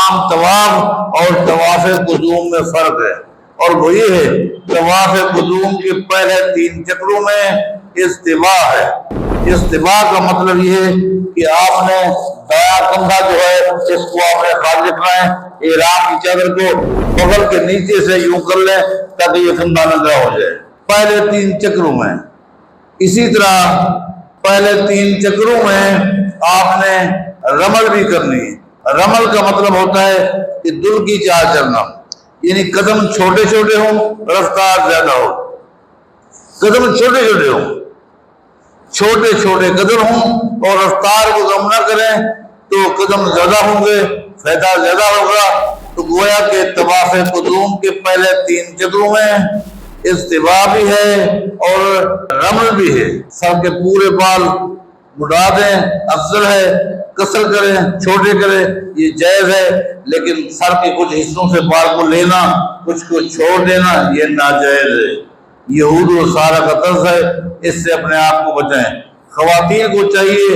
عام طواف اور طواف قدوم میں فرق ہے، اور وہ یہ ہے طواف قدوم کے پہلے 3 چکروں میں استواء ہے۔ استواء کا مطلب یہ ہے کہ آپ نے دایاں کندھا جو ہے اس کو آپ نے خارج رکھنا ہے، احرام کی چادر کو بغل کے نیچے سے یوں کر لیں تاکہ یہ کندھا ننگا ہو جائے پہلے 3 چکروں میں۔ اسی طرح پہلے 3 چکروں میں آپ نے رمل بھی کرنی ہے۔ رمل کا مطلب ہوتا ہے کہ دل کی چال چلنا، یعنی قدم چھوٹے چھوٹے ہوں، رفتار زیادہ ہو۔ قدم چھوٹے چھوٹے ہوں، چھوٹے چھوٹے قدم ہوں اور رفتار کو کم نہ کریں تو قدم زیادہ ہوں گے، فائدہ زیادہ ہوگا۔ تو گویا کہ طواف قدوم کے پہلے 3 چکروں میں استواء بھی ہے اور رمل بھی ہے۔ سر کے پورے بال مڈا دیں، افضل ہے، قصر کریں، چھوٹے کریں، یہ جائز ہے، لیکن سر کے کچھ حصوں سے بال کو لینا، کچھ کو چھوڑ دینا، یہ ناجائز ہے۔ یہود و نصارہ کا طرز ہے، اس سے اپنے آپ کو بچائیں۔ خواتین کو چاہیے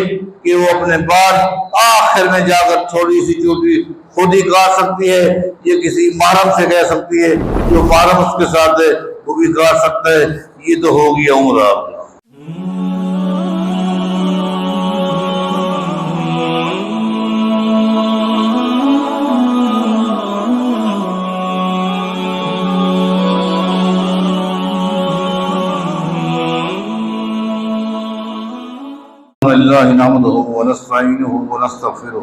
کہ وہ اپنے بال آخر میں جا کر تھوڑی سی چوٹی خود ہی کاٹ سکتی ہے، یہ کسی محرم سے کہہ سکتی ہے، جو محرم اس کے ساتھ ہے وہ بھی کاٹ سکتا ہے، یہ تو ہو گیا عمر آپ کا۔ اللہ نحمده ونستعینه ونستغفره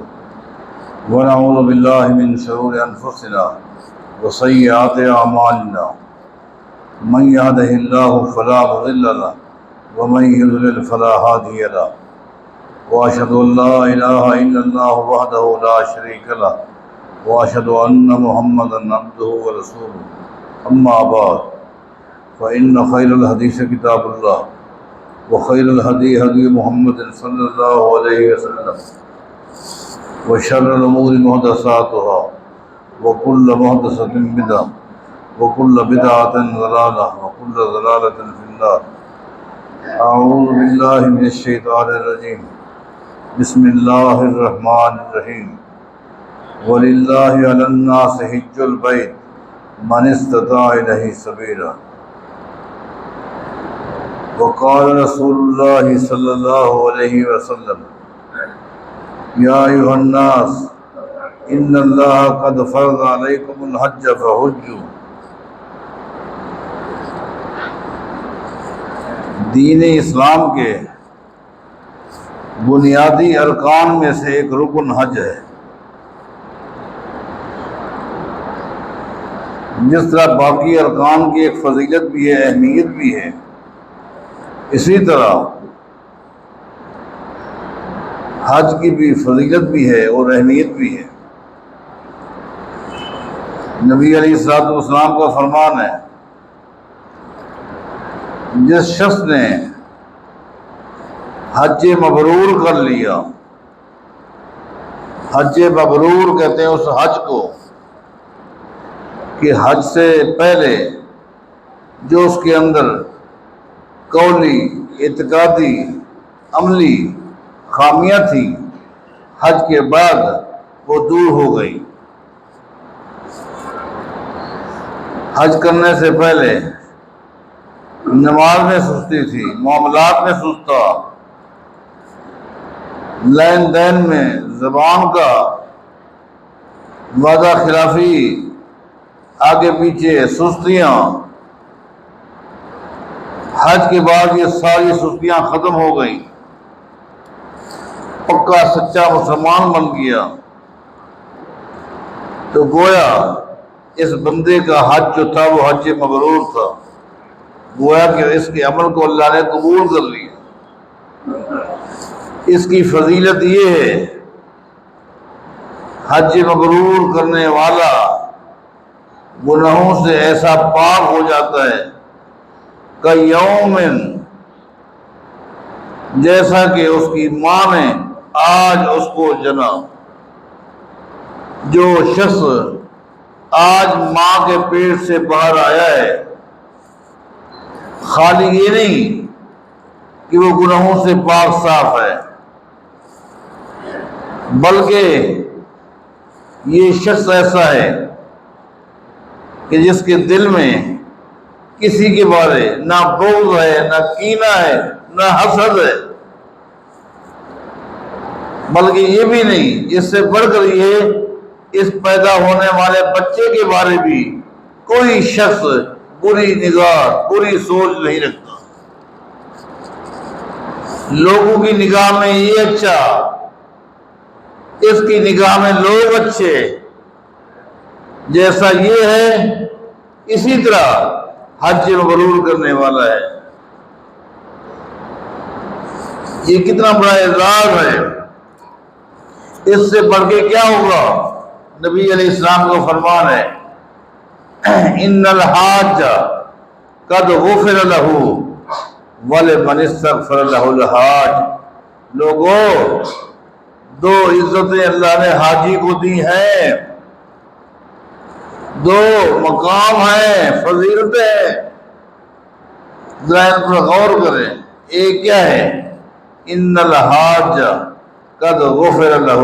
ونعوذ باللہ من شرور انفسنا وسیئات اعمالنا، من يهده الله فلا مضل له ومن يضلل فلا هادي له، واشهد ان لا اله الا الله وحده لا شريك له، واشهد ان محمدا عبده ورسوله، اما بعد فان خير الحديث كتاب الله وخير الهدي هدي محمد صلى الله عليه وسلم، وشر الأمور محدثاتها وكل محدثة بدعة وكل بدعة ضلالة وكل ضلالة في النار۔ أعوذ بالله من الشيطان الرجيم، بسم الله الرحمن الرحيم، ولله على الناس حج البيت من استطاع إليه سبيلا، وقال رسول اللہ صلی اللہ علیہ وسلم، یا ایھا الناس ان اللہ قد فرض علیکم الحج فحجوا۔ دین اسلام کے بنیادی ارکان میں سے ایک رکن حج ہے۔ جس طرح باقی ارکان کی ایک فضیلت بھی ہے، اہمیت بھی ہے، اسی طرح حج کی بھی فضیلت بھی ہے اور اہمیت بھی ہے۔ نبی علیہ الصلوۃ والسلام کا فرمان ہے، جس شخص نے حج مبرور کر لیا، حج مبرور کہتے ہیں اس حج کو کہ حج سے پہلے جو اس کے اندر قولی، اعتقادی، عملی خامیاں تھیں، حج کے بعد وہ دور ہو گئی۔ حج کرنے سے پہلے نماز میں سستی تھی، معاملات میں سست تھا، لین دین میں، زبان کا وعدہ خلافی، آگے پیچھے سستیاں۔ حج کے بعد یہ ساری سستیاں ختم ہو گئیں، پکا سچا مسلمان بن گیا۔ تو گویا اس بندے کا حج جو تھا وہ حج مبرور تھا، گویا کہ اس کے عمل کو اللہ نے قبول کر لیا۔ اس کی فضیلت یہ ہے، حج مبرور کرنے والا گناہوں سے ایسا پاک ہو جاتا ہے کہ یومن، جیسا کہ اس کی ماں نے آج اس کو جنا۔ جو شخص آج ماں کے پیٹ سے باہر آیا ہے، خالی یہ نہیں کہ وہ گناہوں سے پاک صاف ہے، بلکہ یہ شخص ایسا ہے کہ جس کے دل میں کسی کے بارے نہ بغض ہے، نہ کینہ ہے، نہ حسد ہے، بلکہ یہ بھی نہیں، اس سے بڑھ کر یہ اس پیدا ہونے والے بچے کے بارے بھی کوئی شخص بری نگاہ، بری سوچ نہیں رکھتا۔ لوگوں کی نگاہ میں یہ اچھا، اس کی نگاہ میں لوگ اچھے، جیسا یہ ہے اسی طرح حج مبرور کرنے والا ہے۔ یہ کتنا بڑا اعزاز ہے، اس سے بڑھ کے کیا ہوگا؟ نبی علیہ السلام کا فرمان ہے، ان الحاج قد غفر له ولمن استغفر له الحاج۔ لوگوں، دو عزتیں اللہ نے حاجی کو دی ہیں، دو مقام ہیں، فضیلتیں ہیں، ذرا ان پر غور کریں۔ ایک کیا ہے؟ ان الحاج قد غفر له،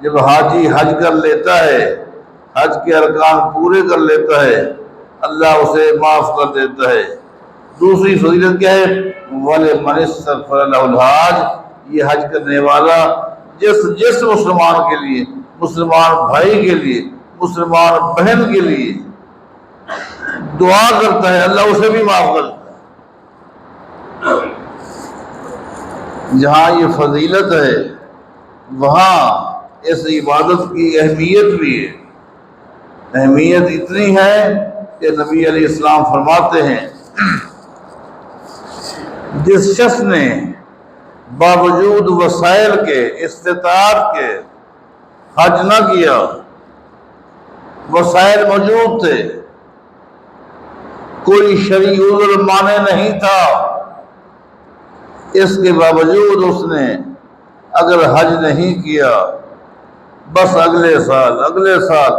جب حاجی حج کر لیتا ہے، حج کے ارکان پورے کر لیتا ہے، اللہ اسے معاف کر دیتا ہے۔ دوسری فضیلت کیا ہے؟ وَلِمَنِ اسْتَغْفَرَ لَهُ الْحَاجِ، یہ حج کرنے والا جس مسلمان کے لیے، مسلمان بھائی کے لیے، مسلمان بہن کے لیے دعا کرتا ہے، اللہ اسے بھی معاف کرتا ہے۔ جہاں یہ فضیلت ہے وہاں اس عبادت کی اہمیت بھی ہے۔ اہمیت اتنی ہے کہ نبی علیہ السلام فرماتے ہیں، جس شخص نے باوجود وسائل کے، استطاعت کے حج نہ کیا، وسائل موجود تھے، کوئی شرعی عذر مانے نہیں تھا، اس کے باوجود اس نے اگر حج نہیں کیا، بس اگلے سال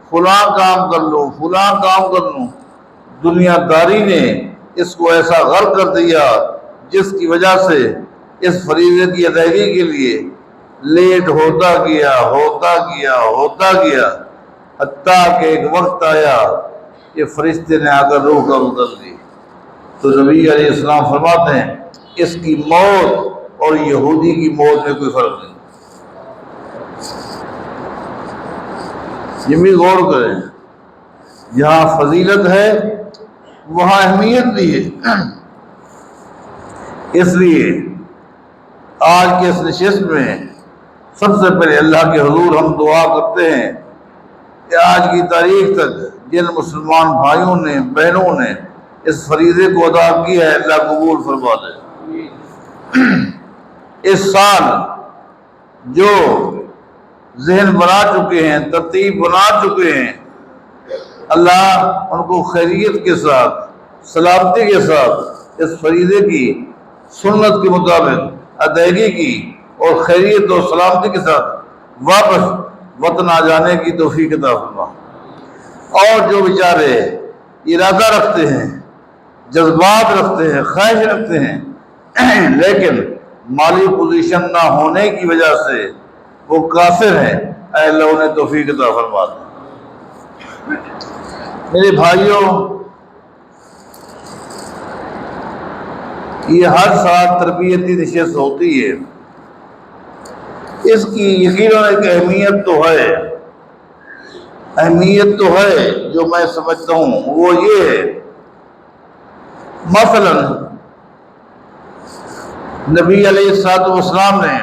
فلاں کام کر لوں، فلاں کام کر لوں، دنیا داری نے اس کو ایسا غرق کر دیا جس کی وجہ سے اس فریضے کی ادائیگی کے لیے لیٹ ہوتا گیا، حتیٰ کہ ایک وقت آیا کہ فرشتے نے آ کر روح قبض کر لی۔ تو نبی علیہ السلام فرماتے ہیں، اس کی موت اور یہودی کی موت میں کوئی فرق نہیں۔ یہ بھی غور کریں، جہاں فضیلت ہے وہاں اہمیت بھی ہے۔ اس لیے آج کے اس نشست میں سب سے پہلے اللہ کے حضور ہم دعا کرتے ہیں کہ آج کی تاریخ تک جن مسلمان بھائیوں نے، بہنوں نے اس فریضے کو ادا کیا ہے، اللہ قبول فرما دے۔ اس سال جو ذہن بنا چکے ہیں، ترتیب بنا چکے ہیں، اللہ ان کو خیریت کے ساتھ، سلامتی کے ساتھ اس فریضے کی سنت کے مطابق ادائیگی کی اور خیریت اور سلامتی کے ساتھ واپس وطن آ جانے کی توفیق عطا فرما۔ اور جو بیچارے ارادہ رکھتے ہیں، جذبات رکھتے ہیں، خواہش رکھتے ہیں، لیکن مالی پوزیشن نہ ہونے کی وجہ سے وہ کافر ہیں، اے اللہ انہیں توفیق عطا فرما دے۔ میرے بھائیوں، یہ ہر سال تربیتی نشست ہوتی ہے، اس کی یقیناً ایک اہمیت تو ہے جو میں سمجھتا ہوں، وہ یہ ہے، مثلا نبی علیہ الصلوۃ والسلام نے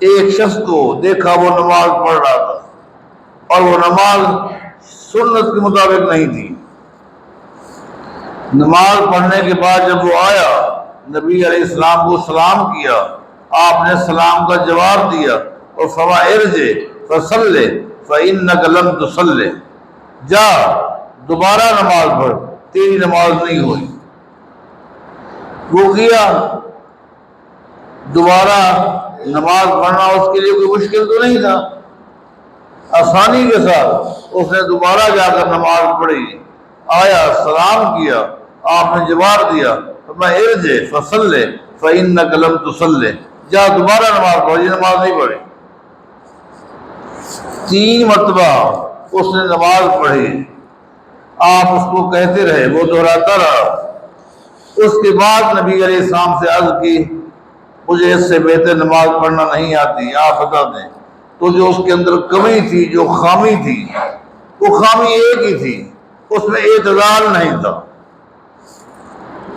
ایک شخص کو دیکھا، وہ نماز پڑھ رہا تھا اور وہ نماز سنت کے مطابق نہیں تھی۔ نماز پڑھنے کے بعد جب وہ آیا، نبی علیہ السلام کو سلام کیا، آپ نے سلام کا جواب دیا اور فرمایا ارجع فصلی فإنک لم تصلی، جا دوبارہ نماز پڑھ، تیری نماز نہیں ہوئی۔ وہ گیا، دوبارہ نماز پڑھنا اس کے لیے کوئی مشکل تو نہیں تھا، آسانی کے ساتھ اس نے دوبارہ جا کر نماز پڑھی، آیا، سلام کیا، آپ نے جواب دیا، میں ارجع فصلی فإنک لم تصلی، جا دوبارہ نماز پڑھ، یہ نماز نہیں پڑھی۔ 3 مرتبہ اس نے نماز پڑھی، آپ اس کو کہتے رہے، وہ دہراتا رہا۔ اس کے بعد نبی علیہ السلام سے عرض کی مجھے اس سے بہتر نماز پڑھنا نہیں آتی، آپ بتا دیں۔ تو جو اس کے اندر کمی تھی، جو خامی تھی، وہ خامی ایک ہی تھی، اس میں اعتدال نہیں تھا۔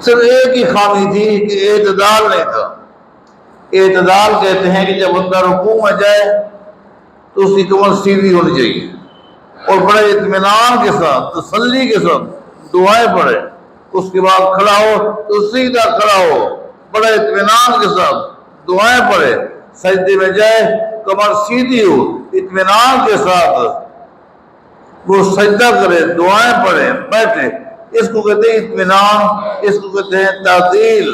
صرف ایک ہی خامی تھی کہ اعتدال نہیں تھا۔ اعتدال کہتے ہیں کہ جب بندہ رکوع میں جائے تو اس کی کمر سیدھی ہونی چاہیے اور بڑے اطمینان کے ساتھ، تسلی کے ساتھ دعائیں پڑھے۔ اس کے بعد کھڑا ہو تو سیدھا کھڑا ہو، بڑے اطمینان کے ساتھ دعائیں پڑھے۔ سجدے میں جائے کمر سیدھی ہو، اطمینان کے ساتھ وہ سجدہ کرے، دعائیں پڑھے، بیٹھے۔ اس کو کہتے ہیں اطمینان، اس کو کہتے ہیں تعدیل۔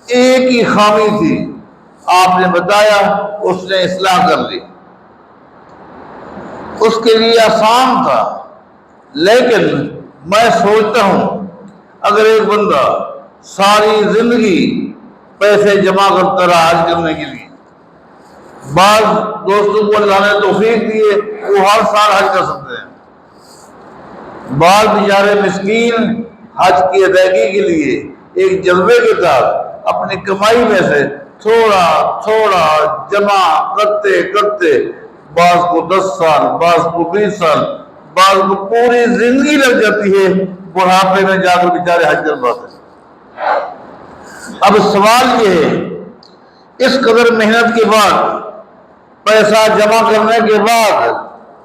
ایک ہی خامی تھی، آپ نے بتایا، اس نے اصلاح کر لی۔ اس کے لیے آسان تھا، لیکن میں سوچتا ہوں اگر ایک بندہ ساری زندگی پیسے جمع کرتا رہا حج کرنے کے لیے، بعض دوستوں کو اللہ نے توفیق دیے وہ ہر سال حج کر سکتے ہیں، بعض بیچارے مسکین حج کی ادائیگی کے لیے ایک جذبے کے ساتھ اپنی کمائی میں سے تھوڑا تھوڑا جمع کرتے کرتے بعض کو 10 سال، بعض کو 20 سال، بعض کو پوری زندگی لگ جاتی ہے، بڑھاپے میں جا کر بیچارے حج کر پاتے ہیں۔ اب سوال یہ ہے، اس قدر محنت کے بعد، پیسہ جمع کرنے کے بعد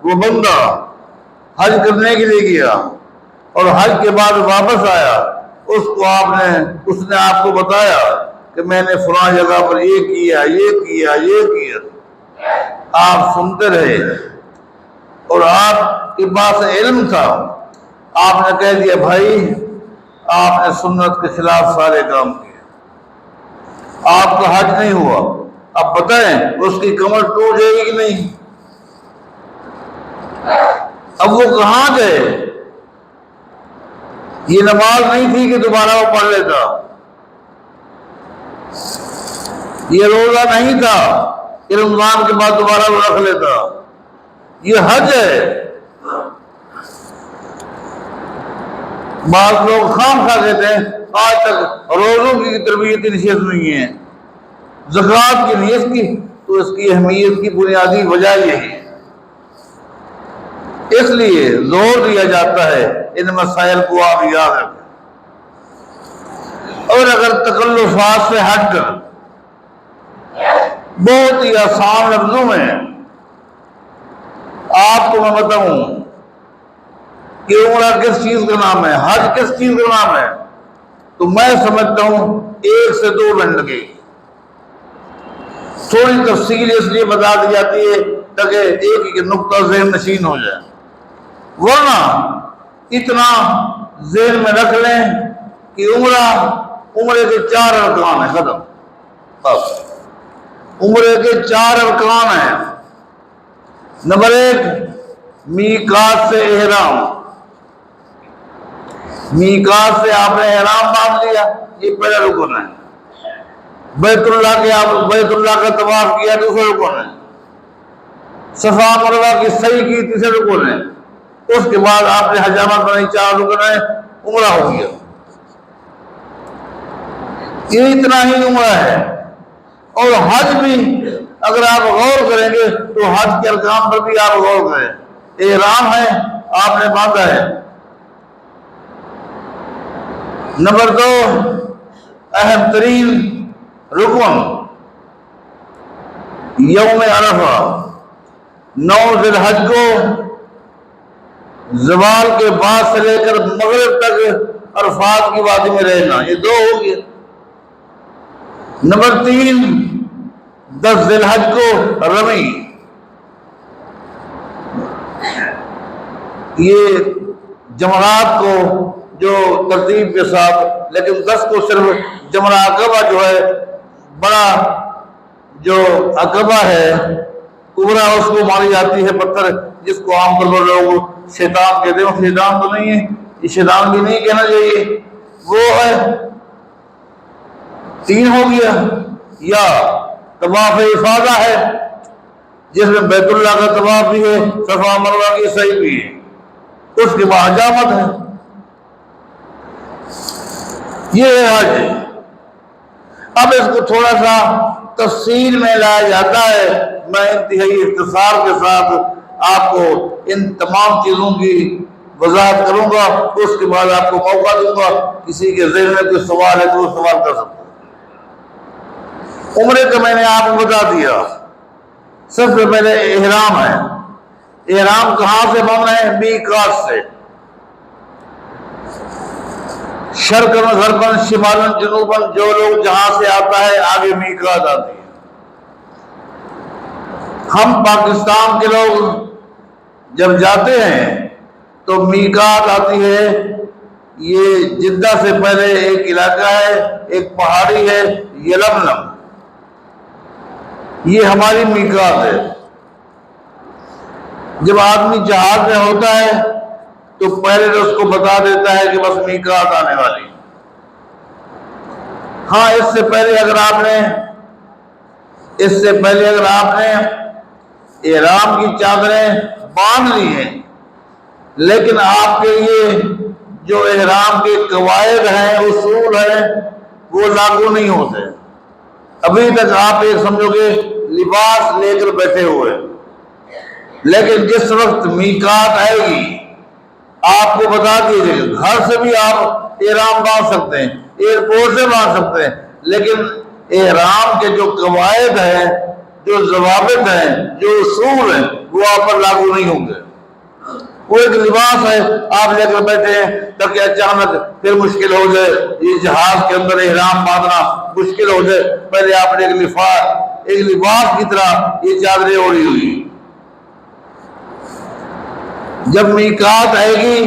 وہ بندہ حج کرنے کے لیے گیا اور حج کے بعد واپس آیا، اس نے آپ کو بتایا کہ میں نے فلاں جگہ پر یہ کیا، یہ کیا، یہ کیا، آپ سنتے رہے اور آپ کے پاس علم تھا، آپ نے کہہ دیا بھائی آپ نے سنت کے خلاف سارے کام کیے، آپ کا حج نہیں ہوا، اب بتائیں اس کی کمر ٹوٹ جائے گی کہ نہیں؟ اب وہ کہاں گئے؟ یہ نماز نہیں تھی کہ دوبارہ وہ پڑھ لیتا، یہ روزہ نہیں تھا کہ رمضان کے بعد دوبارہ وہ رکھ لیتا، یہ حج ہے۔ بعض لوگ خام خواہ کہتے ہیں آج تک روزوں کی تربیت نشست نہیں ہے، زکوٰۃ کی نہیں، اس کی تو اس کی اہمیت کی بنیادی وجہ یہی ہے، اس لیے زور دیا جاتا ہے ان مسائل کو آپ یاد رکھیں۔ اور اگر تکلفات سے ہٹ کر بہت ہی آسان لفظوں میں آپ کو میں بتاؤں کہ عمرہ کس چیز کا نام ہے، حج کس چیز کا نام ہے، تو میں سمجھتا ہوں 1 سے 2 منٹ لگے گی۔ تھوڑی تفصیل اس لیے بتا دی جاتی ہے تاکہ ایک ایک نقطہ ذہن نشین ہو جائے، ورنہ اتنا ذہن میں رکھ لیں کہ عمرے کے 4 ارکان ہیں، ختم، بس عمرے کے 4 ارکان ہیں۔ نمبر 1 میقات سے احرام، میقات سے آپ نے احرام باندھ لیا، یہ پہلا رکن ہے۔ بیت اللہ کا طواف کیا، دوسرا رکن ہے۔ صفا مروہ کی سعی کی، تیسرا رکن ہے۔ اس کے بعد آپ نے حجامت بنائی، 4 رکن ہے، عمرہ ہو گیا۔ یہ اتنا ہی عمرہ ہے۔ اور حج بھی اگر آپ غور کریں گے تو حج کے ارکان پر بھی آپ غور کریں، احرام ہے آپ نے باندھا ہے۔ نمبر 2 اہم ترین رکن یوم عرفہ، 9 ذی الحج کو زوال کے بعد سے لے کر مغرب تک عرفات کی وادی میں رہنا، یہ 2 ہو گیا۔ نمبر 3 10 ذی الحج کو رمی، یہ جمرات کو جو ترتیب کے ساتھ، لیکن 10 کو صرف جمرہ عقبہ جو ہے، بڑا جو عقبہ ہے کبرا، اس کو ماری جاتی ہے پتھر، جس کو عام طور پر لوگ شیطان کہتے ہیں، شیطان تو نہیں ہے، یہ شیطان بھی نہیں کہنا چاہیے، وہ ہے 3 ہو گیا۔ یا طواف افاضہ ہے، جس میں بیت اللہ کا طواف بھی ہے، صفا مروہ کی سعی بھی ہے، اس کے بعد حجامت ہے۔ یہ ہے حج۔ اب اس کو تھوڑا سا تفصیل میں لایا جاتا ہے، میں انتہائی اختصار کے ساتھ آپ کو ان تمام چیزوں کی وضاحت کروں گا، اس کے بعد آپ کو موقع دوں گا، کسی کے ذہن میں کوئی سوال ہے تو وہ سوال کر سکتا ہے۔ عمرے کا میں نے آپ کو بتا دیا، سب سے پہلے احرام ہے۔ احرام کہاں سے بننا ہے؟ میقات سے، شرقاً غرباً شمالاً جنوباً، جو لوگ جہاں سے آتا ہے آگے میقات آتی ہے۔ ہم پاکستان کے لوگ جب جاتے ہیں تو میقات آتی ہے، یہ جدہ سے پہلے ایک علاقہ ہے، ایک پہاڑی ہے یلملم، یہ ہماری میقات ہے۔ جب آدمی جہاز میں ہوتا ہے تو پہلے تو اس کو بتا دیتا ہے کہ بس میقات آنے والی۔ ہاں اس سے پہلے اگر آپ نے احرام کی چادریں باندھ لی ہیں، لیکن آپ کے لیے جو احرام کے قواعد ہیں، اصول ہیں، وہ لاگو نہیں ہوتے۔ ابھی تک آپ ایک سمجھو گے لباس لے کر بیٹھے ہوئے، لیکن جس وقت میقات آئے گی آپ کو بتا دیجیے، گھر سے بھی آپ احرام باندھ سکتے ہیں، ایئرپورٹ سے باندھ سکتے ہیں، لیکن احرام کے جو قواعد ہیں، جو ضوابط ہیں، جو اصول ہیں، وہ آپ پر لاگو نہیں ہوں گے۔ وہ ایک لباس ہے، آپ لے کر بیٹھے ہیں تاکہ اچانک پھر مشکل ہو جائے، یہ جہاز کے اندر احرام باندھنا مشکل ہو جائے، پہلے آپ نے ایک لباس کی طرح یہ چادریں اوڑھی ہوئی۔ جب میقات آئے گی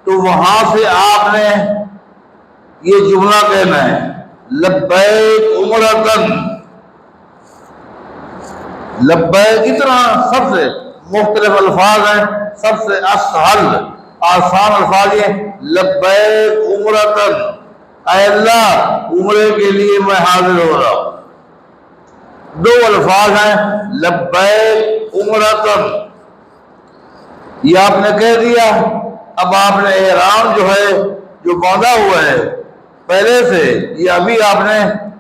تو وہاں سے آپ نے یہ جملہ کہنا ہے، لبیک عمرتن۔ لبیک کی طرح سب سے مختلف الفاظ ہیں، سب سے اسہل آسان الفاظ یہ لبیک عمرتن، اے اللہ عمرے کے لیے میں حاضر ہو رہا ہوں۔ دو الفاظ ہیں، لبیک عمرتن، یہ آپ نے کہہ دیا۔ اب آپ نے احرام جو ہے جو باندھا ہوا ہے پہلے سے، یہ ابھی آپ نے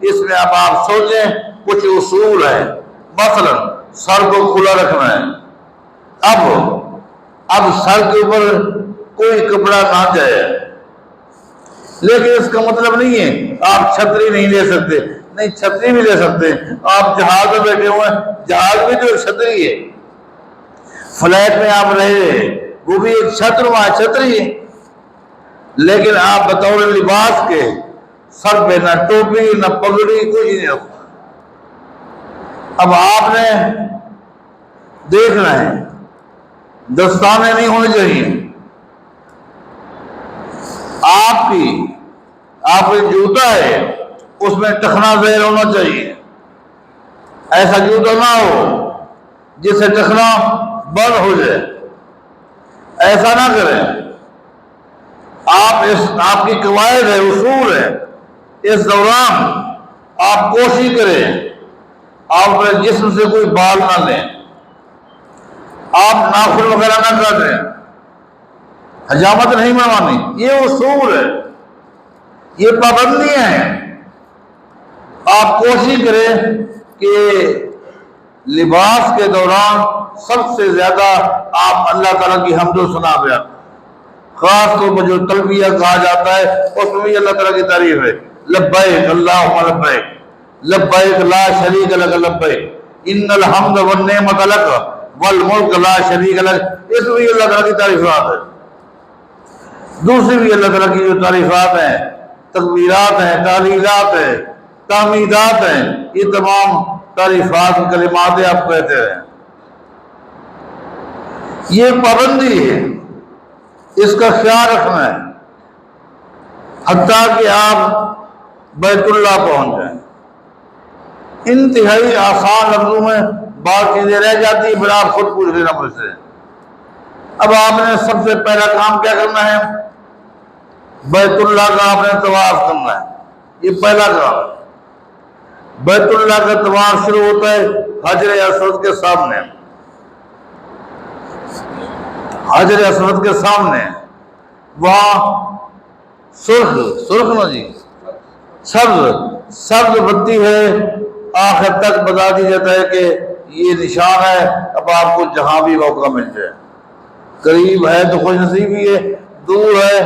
اس میں اب آپ سوچیں کچھ اصول ہیں، مثلا سر کو کھلا رکھنا ہے۔ اب سر کے اوپر کوئی کپڑا نہ جائے، لیکن اس کا مطلب نہیں ہے آپ چھتری نہیں لے سکتے، نہیں چھتری بھی لے سکتے ہیں۔ آپ جہاز میں بیٹھے ہوئے ہیں، جہاز میں جو چھتری ہے، فلائٹ میں آپ رہے وہ بھی ایک چھتری ہے، لیکن آپ بطور لباس کے سر پہ نہ ٹوپی نہ پگڑی کچھ نہیں رکھا۔ اب آپ نے دیکھنا ہے، دستانے نہیں ہونے چاہیے، آپ کا جوتا ہے اس میں ٹخنا زیر ہونا چاہیے، ایسا جوتا نہ ہو جس سے ٹخنا بند ہو جائے، ایسا نہ کریں۔ آپ کی قواعد ہے، اصول ہے، اس دوران آپ کوشش کریں آپ اپنے جسم سے کوئی بال نہ لیں، آپ ناخن وغیرہ نہ کاٹیں، حجامت نہیں منوانی، یہ اصول ہے، یہ پابندیاں ہیں۔ آپ کوشش کریں کہ لباس کے دوران سب سے زیادہ آپ اللہ تعالیٰ کی حمد و ثنا بیان، خاص طور پر جو تلبیہ کہا جاتا ہے اس میں بھی اللہ تعالیٰ کی تعریف ہے، لبیک اللہم لبیک، لبیک لا شریک لک لبیک ان الحمد والنعمت لک والملک لا شریک لک، اس میں بھی اللہ تعالیٰ کی تعریفات ہے۔ دوسری بھی اللہ تعالیٰ کی جو تعریفات ہیں، تکبیرات ہیں، تعلیلات ہیں، تحمیدات ہیں، یہ تمام تعریفات کلمات آپ کہتے ہیں۔ یہ پابندی ہے، اس کا خیال رکھنا ہے، حتیٰ کہ آپ بیت اللہ پہنچ جائیں۔ انتہائی آسان لفظوں میں بات چیزیں رہ جاتی ہیں، پھر آپ خود پوچھ لینا مجھ سے۔ اب آپ نے سب سے پہلا کام کیا کرنا ہے؟ بیت اللہ کا آپ نے طواف کرنا ہے، یہ پہلا کام ہے۔ بیت اللہ کا طواف شروع ہوتا ہے حجر اسود کے سامنے، حجر اسود کے سامنے، وہاں سرخ نا جی، سبز بتی ہے، آخر تک بتا دی جاتا ہے کہ یہ نشان ہے، اب آپ کو جہاں بھی موقع مل جائے، قریب ہے تو خوش نصیبی ہے، دور ہے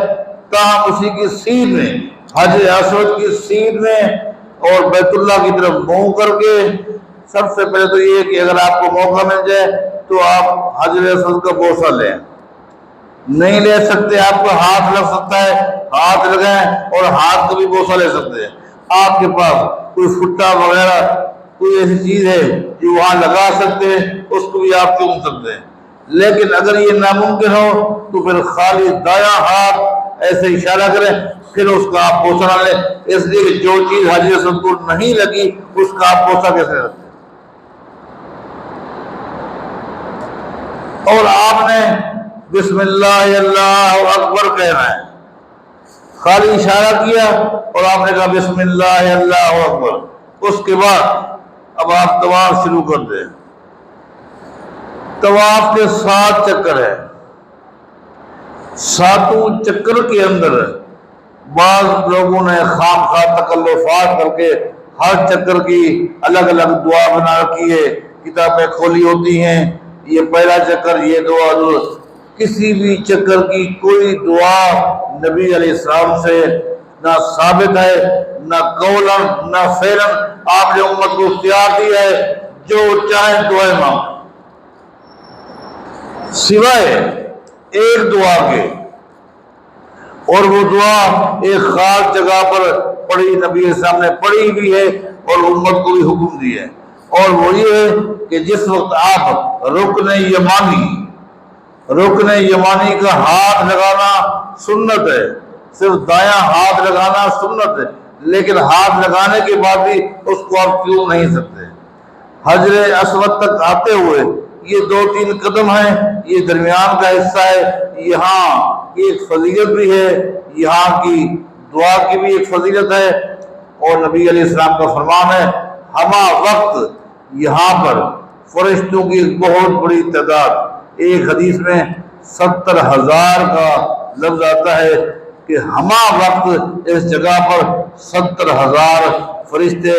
تاہم اسی کی سیدھ میں، حجر اسود کی سیدھ میں اور بیت اللہ کی طرف منہ کر کے، سب سے پہلے تو یہ کہ اگر آپ کو موقع مل جائے تو آپ حجر اسود کا بوسہ لیں، نہیں لے سکتے آپ کو ہاتھ لگ سکتا ہے، ہاتھ لگائیں اور ہاتھ کو بھی بوسہ لے سکتے ہیں، آپ کے پاس کوئی فٹا وغیرہ کوئی ایسی چیز ہے جو وہاں لگا سکتے ہیں اس کو بھی آپ چوم سکتے ہیں، لیکن اگر یہ ناممکن ہو تو پھر خالی دایاں ہاتھ ایسے اشارہ کریں، پھر اس کا آپ بوسہ نہ لیں، اس لیے کہ جو چیز حجر اسود کو نہیں لگی اس کا آپ بوسہ کیسے رکھتے ہیں؟ اور آپ نے بسم اللہ اللہ اکبر کہنا ہے، خالی اشارہ کیا اور آپ نے کہا بسم اللہ اللہ اکبر، اس کے بعد اب آپ طواف شروع کر دیں۔ طواف کے 7 چکر ہے، 7 چکر کے اندر بعض لوگوں نے خام خواہ تکلفات کر کے ہر چکر کی الگ الگ دعا بنا رکھی ہے، کتابیں کھولی ہوتی ہیں، یہ پہلا چکر یہ دعا، کسی بھی چکر کی کوئی دعا نبی علیہ السلام سے نہ ثابت ہے، نہ قولاً نہ فعلاً، آپ نے امت کو اختیار دیا ہے جو چاہیں دعائیں مانگیں، سوائے ایک دعا کے، اور وہ دعا ایک خاص جگہ پر پڑھی، نبی علیہ السلام نے پڑھی بھی ہے اور امت کو بھی حکم دیا ہے، اور وہ یہ ہے کہ جس وقت آپ رکن یمانی کا ہاتھ لگانا سنت ہے، صرف دایاں ہاتھ لگانا سنت ہے، لیکن ہاتھ لگانے کے بعد بھی اس کو آپ کیوں نہیں سکتے، حجر اسود تک آتے ہوئے یہ 2-3 قدم ہیں، یہ درمیان کا حصہ ہے، یہاں ایک فضیلت بھی ہے، یہاں کی دعا کی بھی ایک فضیلت ہے، اور نبی علیہ السلام کا فرمان ہے ہمہ وقت یہاں پر فرشتوں کی ایک بہت بڑی تعداد، ایک حدیث میں 70,000 کا لفظ آتا ہے کہ ہمہ وقت اس جگہ پر 70,000 فرشتے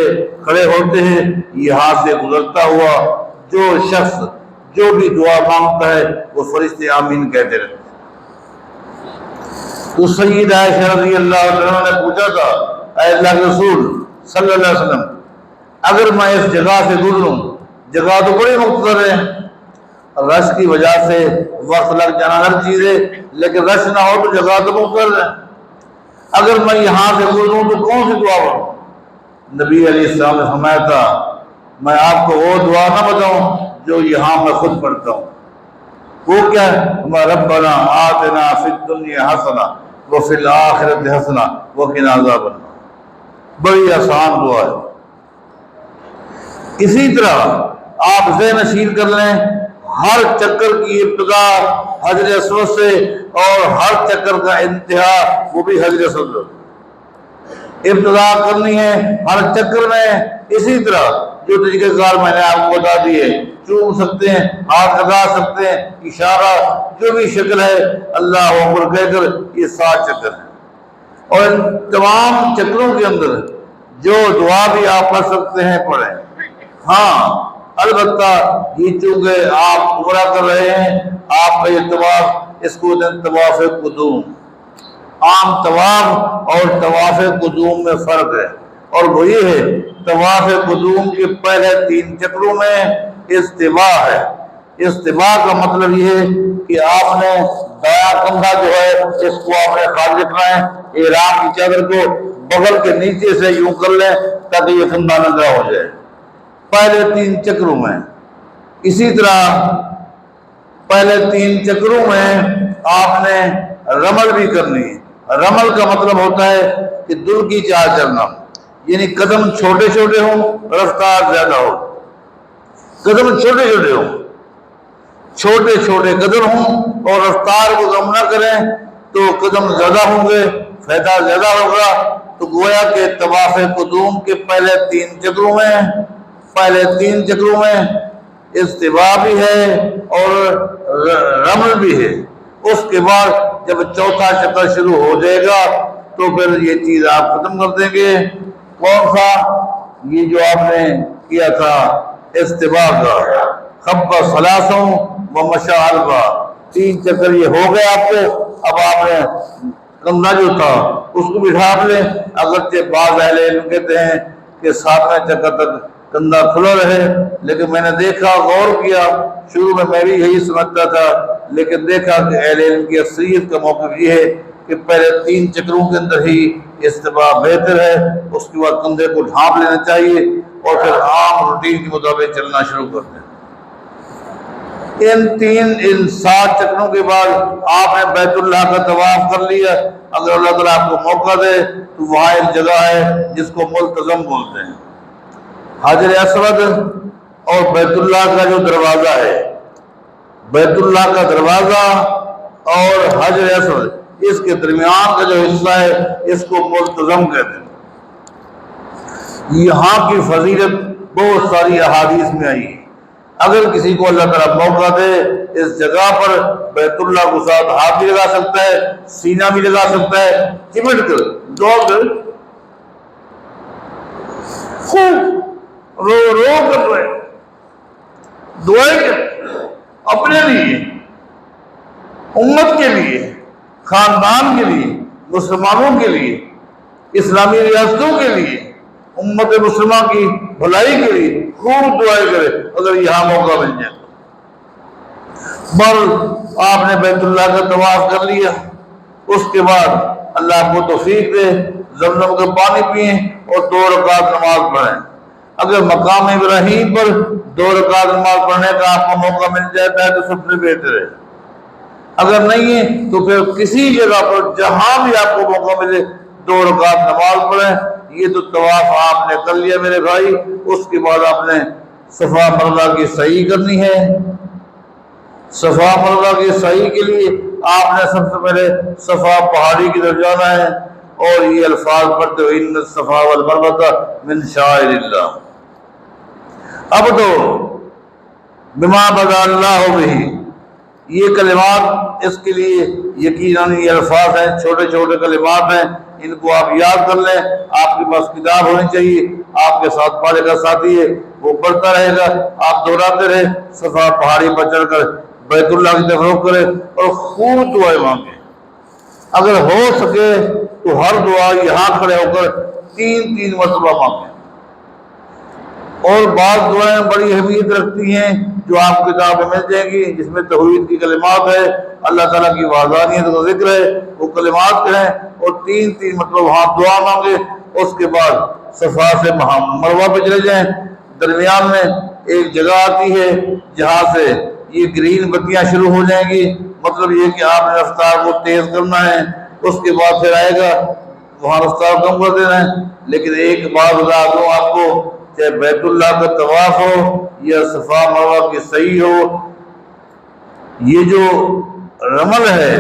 کھڑے ہوتے ہیں، یہاں سے گزرتا ہوا جو شخص جو بھی دعا مانگتا ہے وہ فرشتے آمین کہتے رہتے ہیں۔ تو سید عائشہ رضی اللہ عنہ نے پوچھا تھا اے اللہ کے رسول صلی اللہ علیہ وسلم، اگر میں اس جگہ سے گزروں، جگہ تو بڑی مختصر ہے، رش کی وجہ سے وقت لگ جانا ہر چیز ہے، لیکن رش نہ ہو تو جگہ تو مختصر ہے، اگر میں یہاں سے گزروں تو کون سی دعا پڑھوں؟ نبی علیہ السلام نے فرمایا تھا میں آپ کو وہ دعا نہ بتاؤں جو یہاں میں خود پڑھتا ہوں، وہ کیا ہے؟ ربنا آتنا فی الدنیا حسنہ وفی الآخرۃ حسنہ وقنا عذاب النار، بڑی آسان دعا ہے۔ اسی طرح آپ ذہن نشین کر لیں، ہر چکر کی ابتدا حجر اسود سے اور ہر چکر کا انتہا وہ بھی حجر اسود سے ابتدا کرنی ہے ہر چکر میں۔ اسی طرح جو طریقہ کار میں نے آپ کو بتا دیے، چوم سکتے ہیں، ہاتھ لگا سکتے ہیں، اشارہ جو بھی شکل ہے اللہ اکبر کہہ کر، یہ 7 چکر ہیں، اور ان تمام چکروں کے اندر جو دعا بھی آپ پڑھ سکتے ہیں پڑھیں۔ ہاں البتہ یہ چونکہ آپ عمرہ کر رہے ہیں، آپ کا یہ طواف اس کو طواف قدوم، عام طواف اور طواف قدوم میں فرق ہے، اور وہ یہ ہے طواف قدوم کے پہلے 3 چکروں میں استواء ہے۔ استواء کا مطلب یہ ہے کہ آپ نے دایاں کندھا جو ہے اس کو آپ نے خارج رکھنا ہے، احرام کی چادر کو بغل کے نیچے سے یوں کر لیں تاکہ یہ کندھا ننگا ہو جائے پہلے 3 چکروں میں۔ اسی طرح پہلے 3 چکروں میں آپ نے رمل بھی کرنی ہے۔ رمل کا مطلب ہوتا ہے کہ دل کی چال چلنا، یعنی قدم چھوٹے چھوٹے ہوں، رفتار زیادہ ہو، قدم چھوٹے چھوٹے ہوں، چھوٹے چھوٹے قدم ہوں اور رفتار کو کم نہ کریں تو قدم زیادہ ہوں گے، فائدہ زیادہ ہوگا۔ تو گویا کہ طواف قدوم کے پہلے 3 چکروں میں استواء بھی ہے اور رمل بھی ہے۔ اس کے بعد جب چوتھا چکر شروع ہو جائے گا تو پھر یہ چیز آپ ختم کر دیں گے۔ کون سا؟ یہ جو آپ نے کیا تھا استباء کا، خب ثلاثوں و مشى اربع، 3 چکر یہ ہو گئے آپ کو۔ اب آپ نے کندھا جو تھا اس کو بھی ڈھانپ لیں۔ اگرچہ بعض اہل علم کہتے ہیں کہ 7ویں چکر تک کندھا کھلا رہے، لیکن میں نے دیکھا، غور کیا، شروع میں بھی یہی سمجھتا تھا، لیکن دیکھا کہ اہل علم کی اکثریت کا موقف یہ ہے کہ پہلے 3 چکروں کے اندر ہی استباء بہتر ہے، اس کے بعد کندھے کو ڈھانپ لینا چاہیے اور پھر عام روٹین کے مطابق چلنا شروع کر دیں۔ ان 7 چکروں کے بعد آپ نے بیت اللہ کا طواف کر لیا۔ اگر اللہ تعالیٰ آپ کو موقع دے تو وہاں ایک جگہ ہے جس کو ملتزم بولتے ہیں، حجر اسود اور بیت اللہ کا جو دروازہ ہے، بیت اللہ کا دروازہ اور حجر اسود، اس کے درمیان کا جو حصہ ہے اس کو ملتزم کہتے ہیں۔ یہاں کی فضیلت بہت ساری احادیث میں آئی ہے۔ اگر کسی کو اللہ تعالیٰ موقع دے اس جگہ پر بیت اللہ کو ساتھ ہاتھ بھی لگا سکتا ہے، سینہ بھی لگا سکتا ہے، چمٹ کر دوڑ کر خوب رو کر رہے دعائیں کر اپنے لیے، امت کے لیے، خاندان کے لیے، مسلمانوں کے لیے، اسلامی ریاستوں کے لیے، امت مسلمہ کی بھلائی کے لیے خوب دعائیں کرے اگر یہاں موقع مل جائے۔ آپ نے بیت اللہ کا طواف کر لیا، اس کے بعد اللہ کو توفیق دے زمزم کا پانی پئیں اور 2 رکعت نماز پڑھیں۔ اگر مقام ابراہیم پر 2 رکعت نماز پڑھنے کا آپ کو موقع مل جاتا ہے تو سب سے بہتر ہے۔ اگر نہیں ہے تو پھر کسی جگہ پر جہاں بھی آپ کو موقع ملے 2 رکعت نماز پڑھیں۔ یہ تو طواف آپ نے کر لیا میرے بھائی، اس کے بعد آپ نے صفا مروہ کی سعی کرنی ہے۔ صفا مروہ کی سعی کے لیے آپ نے سب سے پہلے صفا پہاڑی کی طرف جانا ہے اور یہ الفاظ پڑھتے ہوئے ان الصفا والمروہ من شعائر اللہ۔ اب تو بما بدا اللہ بہ، یہ کلمات اس کے لیے یقیناً یہ الفاظ ہیں، چھوٹے چھوٹے کلمات ہیں، ان کو آپ یاد کر لیں۔ آپ کے پاس کتاب ہونی چاہیے، آپ کے ساتھ پڑھے کا ساتھی ہے وہ پڑھتا رہے گا، آپ دہراتے رہے، صفا پہاڑی پر چڑھ کر بیت اللہ کی طرف رخ کرے اور خوب دعائیں مانگے۔ اگر ہو سکے تو ہر دعا یہاں کھڑے ہو کر 3 مرتبہ مانگیں۔ اور بعض دعائیں بڑی اہمیت رکھتی ہیں جو آپ کتاب میں مل جائیں گی، جس میں توحید کی کلمات ہے، اللہ تعالیٰ کی وحدانیت کا ذکر ہے، وہ کلمات کہیں اور 3 مرتبہ وہاں دعا مانگے۔ اس کے بعد صفا سے مروہ پہ چلے جائیں، درمیان میں ایک جگہ آتی ہے جہاں سے یہ گرین بتیاں شروع ہو جائیں گی، مطلب یہ کہ آپ نے رفتار کو تیز کرنا ہے۔ اس کے بعد پھر آئے گا وہاں رفتار کم کر دینا ہے۔ لیکن ایک بات بتا دوں آپ کو، چاہے بیت اللہ کا طواف ہو یا صفا مروہ کی سعی ہو، یہ جو رمل ہے،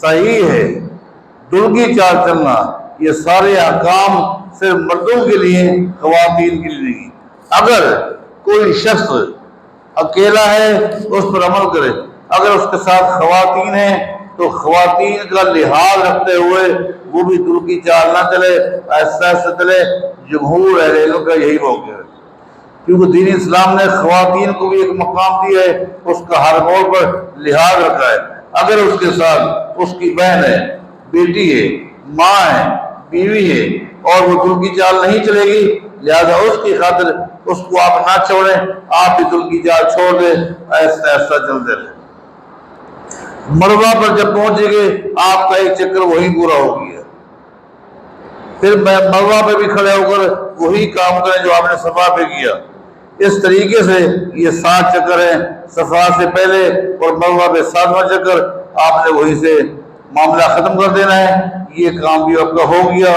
صحیح ہے، دل کی چال چلنا، یہ سارے احکام صرف مردوں کے لیے، خواتین کے لیے نہیں۔ اگر کوئی شخص اکیلا ہے اس پر عمل کرے، اگر اس کے ساتھ خواتین ہیں تو خواتین کا لحاظ رکھتے ہوئے وہ بھی دل کی چال نہ چلے، آہستہ آہستہ چلے۔ جمہور اہل علم کا یہی موقع ہے، کیونکہ دین اسلام نے خواتین کو بھی ایک مقام دیا ہے، اس کا ہر موڑ پر لحاظ رکھا ہے۔ اگر اس کے ساتھ اس کی بہن ہے، بیٹی ہے، ماں ہے، بیوی ہے اور وہ دل کی چال نہیں چلے گی، لہذا اس کی خاطر اس کو آپ نہ چھوڑیں، آپ بھی دل کی چال چھوڑ دیں، ایسا ایسا چلتے رہیں۔ مروہ پر جب پہنچے گے آپ کا ایک چکر وہی پورا ہو گیا، پھر مروہ پہ بھی کھڑے ہو کر وہی کام کریں جو آپ نے صفا پہ کیا۔ اس طریقے سے یہ 7 چکر ہیں، صفا سے پہلے اور مروہ پہ 7واں چکر، آپ نے وہی سے معاملہ ختم کر دینا ہے۔ یہ کام بھی آپ کا ہو گیا،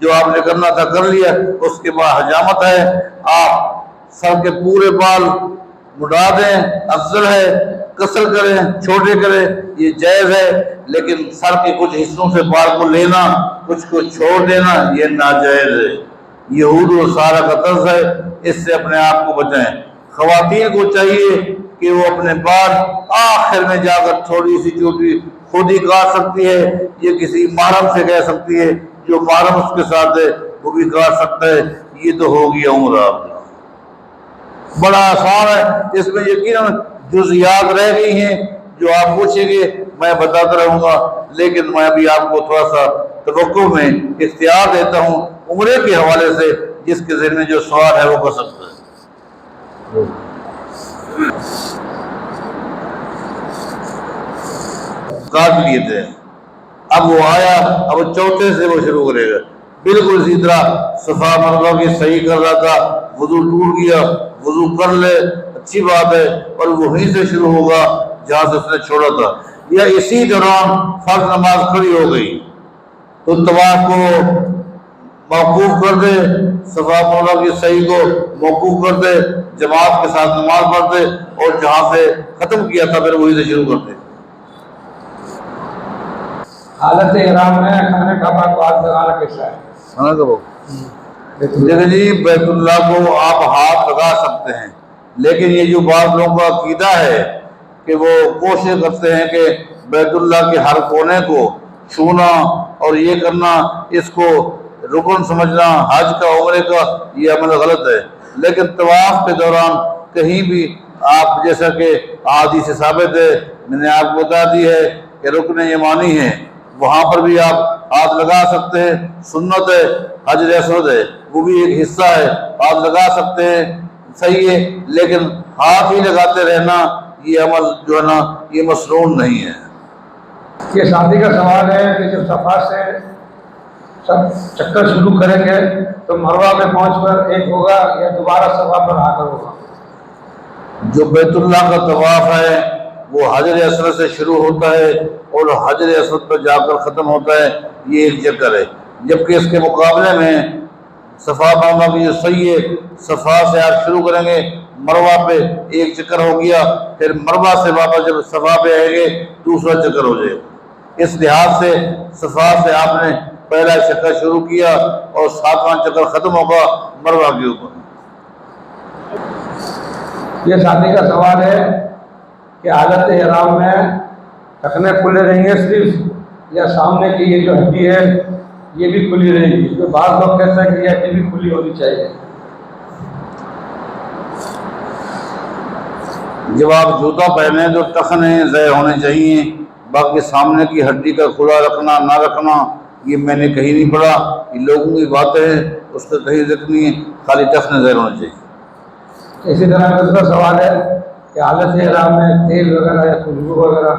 جو آپ نے کرنا تھا کر لیا۔ اس کے بعد حجامت ہے، آپ سر کے پورے بال مڈا دیں، افضل ہے، قصر کریں، چھوٹے کریں، یہ جائز ہے، لیکن سر کے کچھ حصوں سے بال کو لینا، کچھ کو چھوڑ دینا، یہ ناجائز ہے، یہود و نصارہ کا طرز ہے، اس سے اپنے آپ کو بچائیں۔ خواتین کو چاہیے کہ وہ اپنے بال آخر میں جا کر تھوڑی سی چوٹی خود ہی کاٹ سکتی ہے، یہ کسی محرم سے کہہ سکتی ہے، جو محرم اس کے ساتھ ہے وہ بھی کاٹ سکتا ہے۔ یہ تو ہو گیا عمرہ۔ بڑا آسان ہے، اس میں یقیناً جزیات رہ گئی ہیں جو آپ پوچھیں گے میں بتاتا رہوں گا، لیکن میں ابھی آپ کو تھوڑا سا توقع میں اختیار دیتا ہوں عمرے کے حوالے سے، جس کے ذہن میں جو سوال ہے وہ کر سکتا ہے۔ کاٹ لیے تھے، اب وہ آیا، اب چوتھے سے وہ شروع کرے گا۔ بالکل اسی طرح صفا مروا کی صحیح کر رہا تھا، وضو ٹوٹ گیا، وضو کر لے، اچھی بات ہے، اور وہیں سے شروع ہوگا جہاں سے اس نے چھوڑا تھا، یا اسی دوران فرض نماز کھڑی ہو گئی تو طواف کو موقوف کر دے، صفا مروا کی صحیح کو موقوف کر دے، جماعت کے ساتھ نماز پڑھ دے، اور جہاں سے ختم کیا تھا پھر وہیں سے شروع کر دے۔ حالت احرام میں کھانے کا بعد ہاتھ لگانا کیسا ہے؟ دیکھیں جی، بیت اللہ کو آپ ہاتھ لگا سکتے ہیں، لیکن یہ جو بعض لوگوں کا عقیدہ ہے کہ وہ کوشش کرتے ہیں کہ بیت اللہ کے ہر کونے کو چھونا اور یہ کرنا، اس کو رکن سمجھنا حج کا عمرے کا، یہ عمل غلط ہے۔ لیکن طواف کے دوران کہیں بھی آپ، جیسا کہ احادیث سے ثابت ہے، میں نے آپ کو بتا دی ہے کہ رکن یمانی ہے، وہاں پر بھی آپ ہاتھ لگا سکتے ہیں، سنت ہے، حجر اسود ہے وہ بھی ایک حصہ ہے، ہاتھ لگا سکتے ہیں، صحیح ہے، لیکن ہاتھ ہی لگاتے رہنا یہ عمل جو ہے نا یہ مسنون نہیں ہے۔ یہ شادی کا سوال ہے کہ جب صفا سے سب چکر شروع کریں گے تو مروہ میں پہنچ کر ایک ہوگا یا دوبارہ صفا پر آ کر ہوگا؟ جو بیت اللہ کا طواف ہے وہ حجر اسود سے شروع ہوتا ہے اور حجر اسود پر جا کر ختم ہوتا ہے، یہ ایک چکر ہے، جبکہ اس کے مقابلے میں صفا مروا کی جو صحیح ہے، صفا سے آپ شروع کریں گے، مروہ پہ ایک چکر ہو گیا، پھر مروہ سے واپس جب صفا پہ آئیں گے دوسرا چکر ہو جائے گا۔ اس لحاظ سے صفا سے آپ نے پہلا چکر شروع کیا اور ساتواں چکر ختم ہوگا مروہ کے اوپر۔ یہ شادی کا سوال ہے کہ حالت احرام میں ٹخنے کھلے رہیں گے صرف، یا سامنے کی یہ جو ہڈی ہے یہ بھی کھلی رہے گی؟ تو بعض لوگ کہتے ہیں کہ یہ ہڈی بھی کھلی ہونی چاہیے۔ جب آپ جوتا پہنے تو ٹخنے ظاہر ہونے چاہیے، باقی سامنے کی ہڈی کا کھلا رکھنا نہ رکھنا یہ میں نے کہیں نہیں پڑھا، یہ لوگوں کی باتیں ہیں، اس کا کہیں ذکر نہیں ہے، خالی ٹخنے ظاہر ہونے چاہیے۔ اسی طرح دوسرا سوال ہے کہ حالت احرام میں تیل وغیرہ یا خوشبو وغیرہ،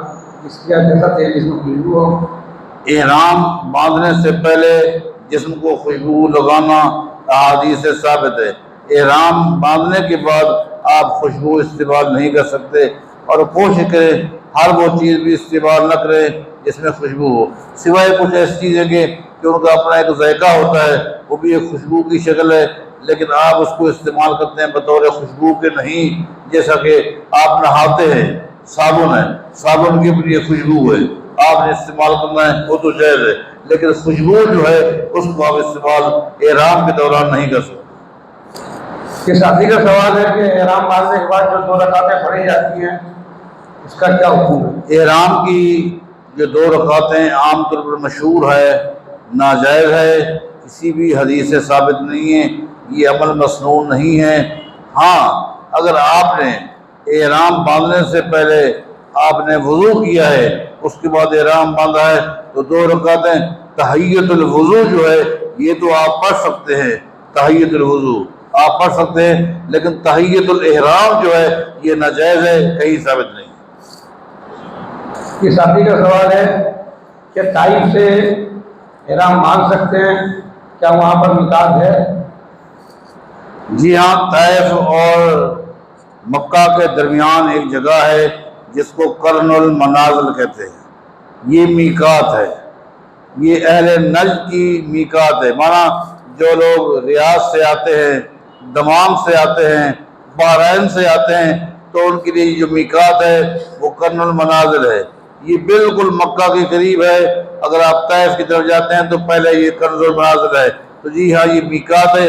اس کا جیسا تیل جس میں خوشبو ہو؟ احرام باندھنے سے پہلے جسم کو خوشبو لگانا احادیث سے ثابت ہے۔ احرام باندھنے کے بعد آپ خوشبو استعمال نہیں کر سکتے، اور کوشش کریں ہر وہ چیز بھی استعمال نہ کریں جس میں خوشبو ہو، سوائے کچھ ایسی چیزیں کہ ان کا اپنا ایک ذائقہ ہوتا ہے، وہ بھی ایک خوشبو کی شکل ہے، لیکن آپ اس کو استعمال کرتے ہیں بطور خوشبو کے نہیں۔ جیسا کہ آپ نہاتے ہیں، صابن ہے، صابن کی اپنی ایک خوشبو ہے، آپ نے استعمال کرنا ہے وہ تو جائز ہے، لیکن خوشبو جو ہے اس کو آپ استعمال احرام کے دوران نہیں کر سکتے۔ یہ شادی کا سوال ہے کہ احرام باندھنے کے بعد جو 2 رکعتیں پڑھی جاتی ہیں اس کا کیا حکم ہے؟ احرام کی جو 2 رکعتیں عام طور پر مشہور ہے، ناجائز ہے، کسی بھی حدیث سے ثابت نہیں ہے، یہ عمل مسنون نہیں ہے۔ ہاں اگر آپ نے احرام باندھنے سے پہلے آپ نے وضو کیا ہے، اس کے بعد احرام باندھا ہے، تو 2 رکعتیں تحیۃ الوضو جو ہے یہ تو آپ پڑھ سکتے ہیں، تحیۃ الوضو آپ پڑھ سکتے ہیں، لیکن تحیۃ الاحرام جو ہے یہ ناجائز ہے، کہیں ثابت نہیں۔ یہ شادی کا سوال ہے کہ طائف سے احرام باندھ سکتے ہیں، کیا وہاں پر میقات ہے؟ جی ہاں، طائف اور مکہ کے درمیان ایک جگہ ہے جس کو قرن المنازل کہتے ہیں، یہ میقات ہے، یہ اہل نجد کی میقات ہے، مانا جو لوگ ریاض سے آتے ہیں، دمام سے آتے ہیں، بحرین سے آتے ہیں، تو ان کے لیے جو میقات ہے وہ قرن المنازل ہے، یہ بالکل مکہ کے قریب ہے۔ اگر آپ طائف کی طرف جاتے ہیں تو پہلے یہ قرن المنازل ہے، تو جی ہاں یہ میقات ہے۔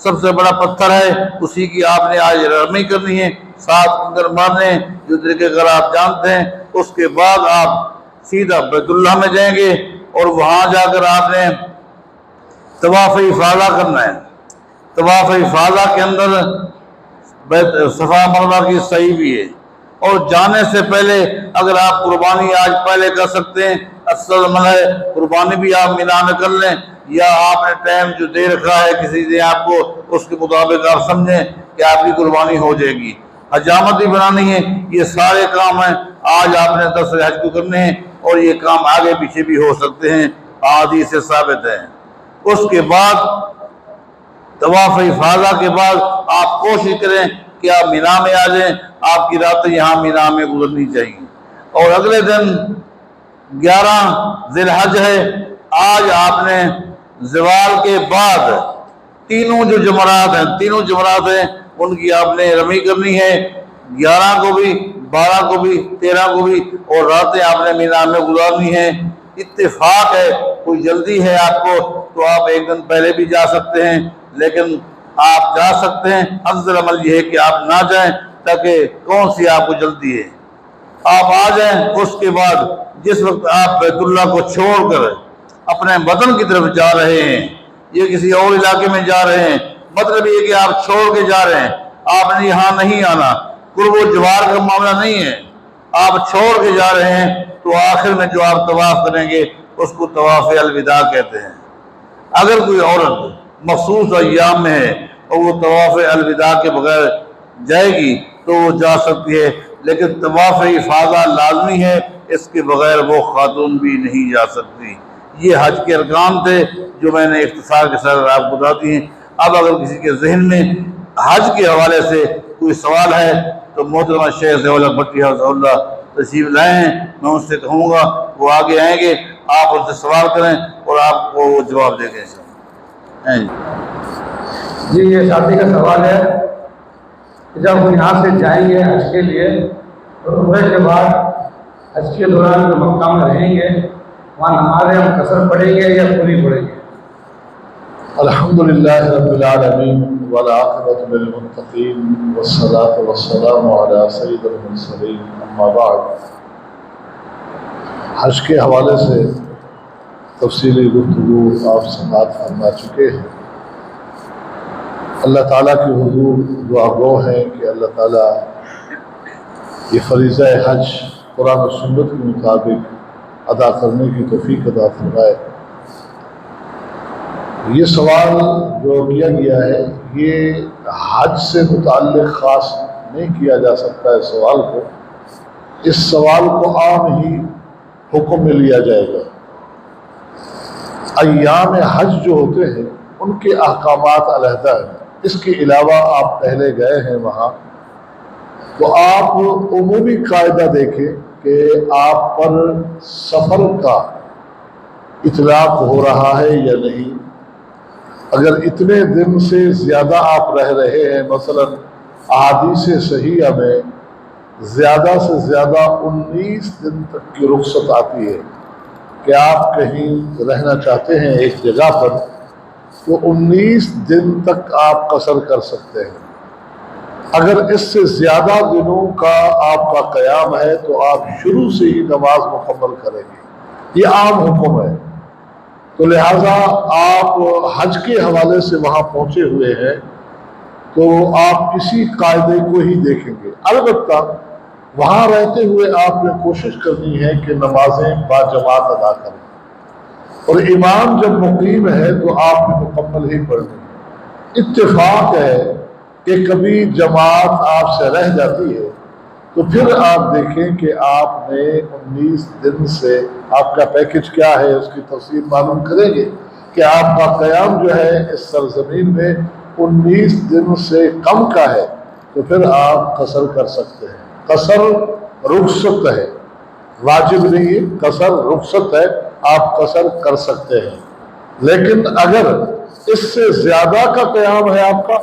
سب سے بڑا پتھر ہے، اسی کی آپ نے آج رمی کرنی ہے، 7 کنکر مارنے، جو طریقے اگر آپ جانتے ہیں۔ اس کے بعد آپ سیدھا بیت اللہ میں جائیں گے اور وہاں جا کر آپ نے طواف افاضہ کرنا ہے۔ طواف افاضہ کے اندر صفا مروا کی صحیح بھی ہے، اور جانے سے پہلے اگر آپ قربانی آج پہلے کر سکتے ہیں، اصل عمل ہے قربانی بھی آپ مینا میں کر لیں، یا آپ نے ٹائم جو دے رکھا ہے کسی نے آپ کو، اس کے مطابق آپ سمجھیں کہ آپ کی قربانی ہو جائے گی۔ حجامت بھی بنانی ہے، یہ سارے کام ہیں آج آپ نے 10 حج کو کرنے ہیں، اور یہ کام آگے پیچھے بھی ہو سکتے ہیں، احادیث سے ثابت ہیں۔ اس کے بعد طواف افاضہ کے بعد آپ کوشش کریں کہ آپ مینا میں آ جائیں، آپ کی راتیں یہاں مینا میں گزرنی چاہیے۔ اور اگلے دن 11 ذی الحج ہے، آج آپ نے زوال کے بعد تینوں جو جمرات ہیں ان کی آپ نے رمی کرنی ہے، 11 کو بھی، 12 کو بھی، 13 کو بھی، اور راتیں آپ نے مینا میں گزارنی ہیں۔ اتفاق ہے، کوئی جلدی ہے آپ کو تو آپ ایک دن پہلے بھی جا سکتے ہیں، لیکن آپ جا سکتے ہیں، افضل عمل یہ ہے کہ آپ نہ جائیں، تاکہ کون سی آپ کو جلدی ہے، آپ آ جائیں۔ اس کے بعد جس وقت آپ بیت اللہ کو چھوڑ کر اپنے وطن کی طرف جا رہے ہیں، یہ کسی اور علاقے میں جا رہے ہیں، مطلب یہ کہ آپ چھوڑ کے جا رہے ہیں، آپ نے یہاں نہیں آنا، قرب و جوار کا معاملہ نہیں ہے، آپ چھوڑ کے جا رہے ہیں، تو آخر میں جو آپ طواف کریں گے اس کو طواف الوداع کہتے ہیں۔ اگر کوئی عورت مخصوص ایام میں ہے اور وہ طواف الوداع کے بغیر جائے گی تو وہ جا سکتی ہے، لیکن طواف افاضہ لازمی ہے، اس کے بغیر وہ خاتون بھی نہیں جا سکتی۔ یہ حج کے ارکان تھے جو میں نے اختصار کے ساتھ آپ کو بتا دی ہیں۔ اب اگر کسی کے ذہن میں حج کے حوالے سے کوئی سوال ہے تو محترمہ شیخ ضیاء الحق بھٹی حفظہ اللہ تشریف لائے ہیں، میں ان سے کہوں گا وہ آگے آئیں گے، آپ ان سے سوال کریں اور آپ کو وہ جواب دے گے۔ جی یہ ساتھی کا سوال ہے کہ جب ہم یہاں سے جائیں گے حج کے لیے تو عمرے کے بعد حج کے دوران جو مکہ میں رہیں گے وہاں نمازیں ہم قصر پڑھیں گے یا پوری پڑھیں گے؟ الحمدللہ رب العالمین والعاقبۃ للمتقین والصلاة والسلام علی سید المرسلین، اما بعد۔ حج کے حوالے سے تفصیلی گفتگو آپ سماعت فرما چکے ہیں۔ اللہ تعالیٰ کی حضور دعا گو ہے کہ اللہ تعالیٰ یہ فریضہ حج قرآن و سنت کے مطابق ادا کرنے کی توفیق عطا فرمائے۔ یہ سوال جو کیا گیا ہے یہ حج سے متعلق خاص نہیں کیا جا سکتا ہے سوال کو، اس سوال کو عام ہی حکم میں لیا جائے گا۔ ایام حج جو ہوتے ہیں ان کے احکامات علیحدہ ہیں، اس کے علاوہ آپ پہلے گئے ہیں وہاں تو آپ عمومی قاعدہ دیکھیں کہ آپ پر سفر کا اطلاق ہو رہا ہے یا نہیں۔ اگر اتنے دن سے زیادہ آپ رہ رہے ہیں، مثلا احادیث صحیحہ میں زیادہ سے زیادہ 19 دن تک کی رخصت آتی ہے کہ آپ کہیں رہنا چاہتے ہیں ایک جگہ پر تو 19 دن تک آپ قصر کر سکتے ہیں۔ اگر اس سے زیادہ دنوں کا آپ کا قیام ہے تو آپ شروع سے ہی نماز مکمل کریں گے، یہ عام حکم ہے۔ تو لہٰذا آپ حج کے حوالے سے وہاں پہنچے ہوئے ہیں تو آپ اسی قاعدے کو ہی دیکھیں گے۔ البتہ وہاں رہتے ہوئے آپ نے کوشش کرنی ہے کہ نمازیں باجماعت ادا کریں، اور امام جب مقیم ہے تو آپ نے مکمل ہی پڑھنی ہے۔ اتفاق ہے کہ کبھی جماعت آپ سے رہ جاتی ہے تو پھر آپ دیکھیں کہ آپ نے 19 دن سے آپ کا پیکج کیا ہے اس کی تفصیل معلوم کریں گے کہ آپ کا قیام جو ہے اس سرزمین میں 19 دن سے کم کا ہے تو پھر آپ قصر کر سکتے ہیں۔ قصر رخصت ہے، واجب نہیں ہے، قصر رخصت ہے، آپ قصر کر سکتے ہیں۔ لیکن اگر اس سے زیادہ کا قیام ہے آپ کا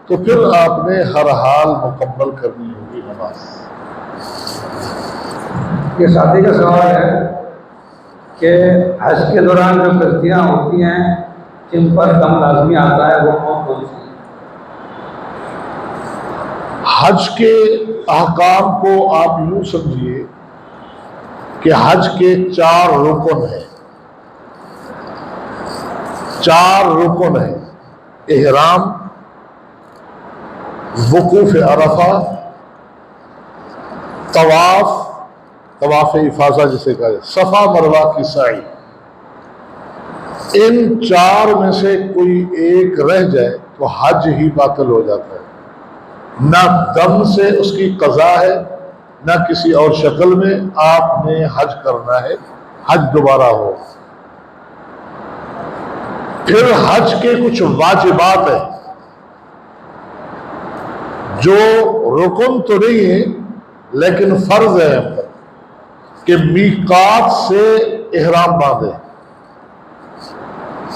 تو پھر آپ نے ہر حال مکمل کرنی ہوگی نماز۔ یہ ساتھی کا سوال ہے کہ حج کے دوران جو غلطیاں ہوتی ہیں جن پر دم لازمی آتا ہے وہ کون کون سی ہیں؟ حج کے احکام کو آپ یوں سمجھیے کہ حج کے 4 رکن ہیں، 4 رکن ہیں: احرام، وقوف عرفہ، طواف افاضہ جسے کہا جائے، صفا مروہ کی سعی۔ ان 4 میں سے کوئی ایک رہ جائے تو حج ہی باطل ہو جاتا ہے، نہ دم سے اس کی قضا ہے، نہ کسی اور شکل میں آپ نے حج کرنا ہے، حج دوبارہ ہو۔ پھر حج کے کچھ واجبات ہیں جو رکن تو نہیں ہے لیکن فرض ہے ہم پر، کہ میقات سے احرام باندھے۔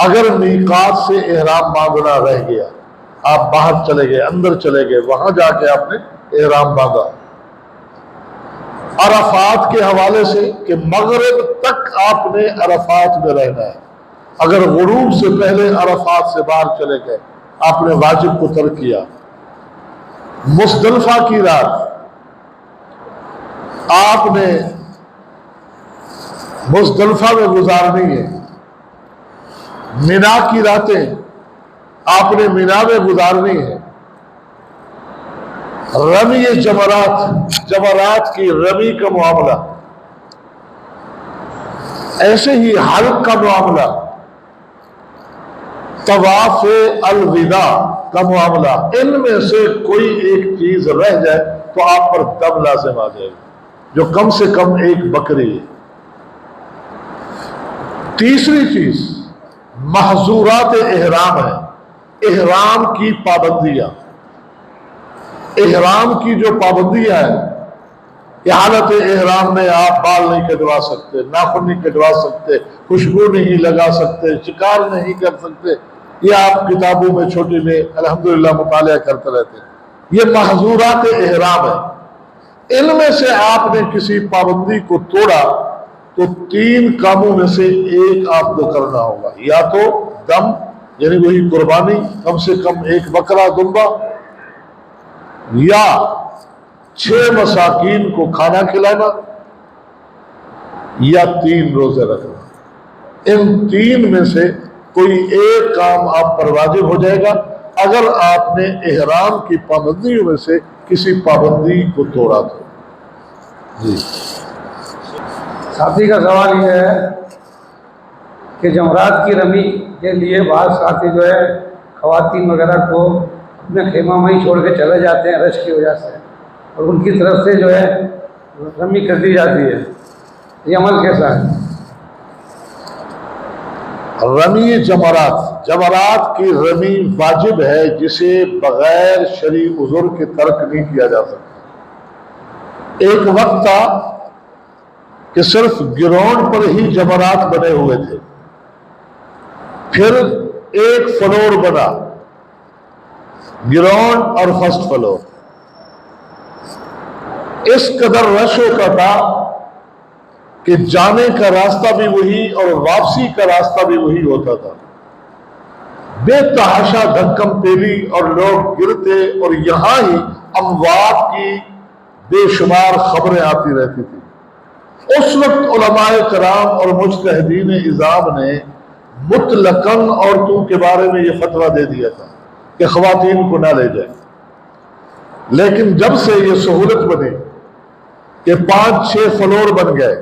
اگر میقات سے احرام باندھنا رہ گیا، آپ باہر چلے گئے، اندر چلے گئے، وہاں جا کے آپ نے احرام باندھا۔ عرفات کے حوالے سے کہ مغرب تک آپ نے عرفات میں رہنا ہے، اگر غروب سے پہلے عرفات سے باہر چلے گئے آپ نے واجب کو ترک کیا۔ مزدلفہ کی رات آپ نے مزدلفہ میں گزارنی ہے، مینا کی راتیں آپ نے مینا میں گزارنی ہے، رمی جمرات کی رمی کا معاملہ، ایسے ہی حلق کا معاملہ، طواف الوداع کا معاملہ، ان میں سے کوئی ایک چیز رہ جائے تو آپ پر دم لازم آ جائے گا، جو کم سے کم ایک بکری ہے۔ تیسری چیز محظورات احرام ہے، احرام کی پابندیاں۔ احرام کی جو پابندیاں ہیں، حالت احرام میں آپ بال نہیں کٹوا سکتے، ناخن نہیں کٹوا سکتے، خوشبو نہیں لگا سکتے، شکار نہیں کر سکتے، یہ آپ کتابوں میں چھوٹی میں الحمدللہ مطالعہ کرتے رہتے ہیں۔ یہ محظورات احرام ہے، ان میں سے آپ نے کسی پابندی کو توڑا تو 3 کاموں میں سے ایک آپ کو کرنا ہوگا، یا تو دم یعنی وہی قربانی، کم سے کم 1 بکرا دمبا، یا 6 مساکین کو کھانا کھلانا، یا 3 روزے رکھنا۔ ان 3 میں سے کوئی ایک کام آپ پر واجب ہو جائے گا اگر آپ نے احرام کی پابندیوں میں سے کسی پابندی کو توڑا تو۔ جی ساتھی کا سوال یہ ہے کہ جمرات کی رمی کے لیے بعض ساتھی جو ہے خواتین وغیرہ کو اپنے خیمہ میں ہی چھوڑ کے چلے جاتے ہیں رش کی وجہ سے، اور ان کی طرف سے جو ہے رمی کر دی جاتی ہے، یہ عمل کیسا ہے؟ رمی جمرات کی رمی واجب ہے، جسے بغیر شرعی عذر کے ترک نہیں کیا جا سکتا۔ ایک وقت تھا کہ صرف گراؤنڈ پر ہی جمرات بنے ہوئے تھے، پھر ایک فلور بنا، گراؤنڈ اور فرسٹ فلور، اس قدر رش ہوتا تھا کہ جانے کا راستہ بھی وہی اور واپسی کا راستہ بھی وہی ہوتا تھا، بے تحاشا دھکم پیلی اور لوگ گرتے، اور یہاں ہی اموات کی بے شمار خبریں آتی رہتی تھی۔ اس وقت علماء کرام اور مجتہدین اعظام نے مطلقاً عورتوں کے بارے میں یہ فتویٰ دے دیا تھا کہ خواتین کو نہ لے جائیں، لیکن جب سے یہ سہولت بنی کہ 5-6 فلور بن گئے،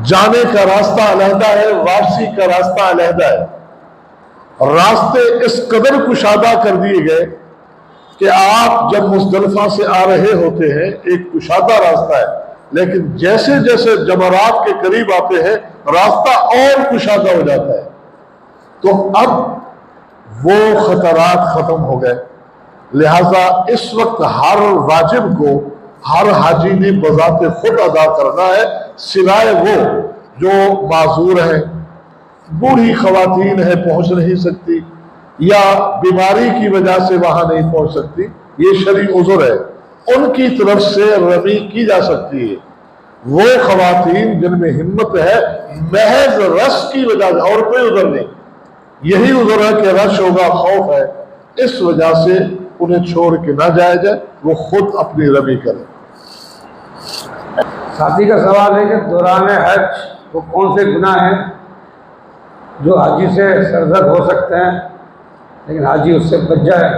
جانے کا راستہ علیحدہ ہے، واپسی کا راستہ علیحدہ ہے، راستے اس قدر کشادہ کر دیے گئے کہ آپ جب مزدلفہ سے آ رہے ہوتے ہیں ایک کشادہ راستہ ہے، لیکن جیسے جیسے جمرات کے قریب آتے ہیں راستہ اور کشادہ ہو جاتا ہے۔ تو اب وہ خطرات ختم ہو گئے، لہذا اس وقت ہر واجب کو ہر حاجی نے بذات خود ادا کرنا ہے، سوائے وہ جو معذور ہیں، بوڑھی خواتین ہیں پہنچ نہیں سکتی، یا بیماری کی وجہ سے وہاں نہیں پہنچ سکتی، یہ شرعی عذر ہے، ان کی طرف سے رمی کی جا سکتی ہے۔ وہ خواتین جن میں ہمت ہے، محض رش کی وجہ سے، اور کوئی عذر نہیں، یہی عذر ہے کہ رش ہوگا، خوف ہے، اس وجہ سے انہیں چھوڑ کے نہ جایا جائے، وہ خود اپنی رمی کرے۔ ساتھی کا سوال ہے کہ دوران حج وہ کون سے گناہ ہیں جو حاجی سے سرزد ہو سکتے ہیں لیکن حاجی اس سے بچ جائے؟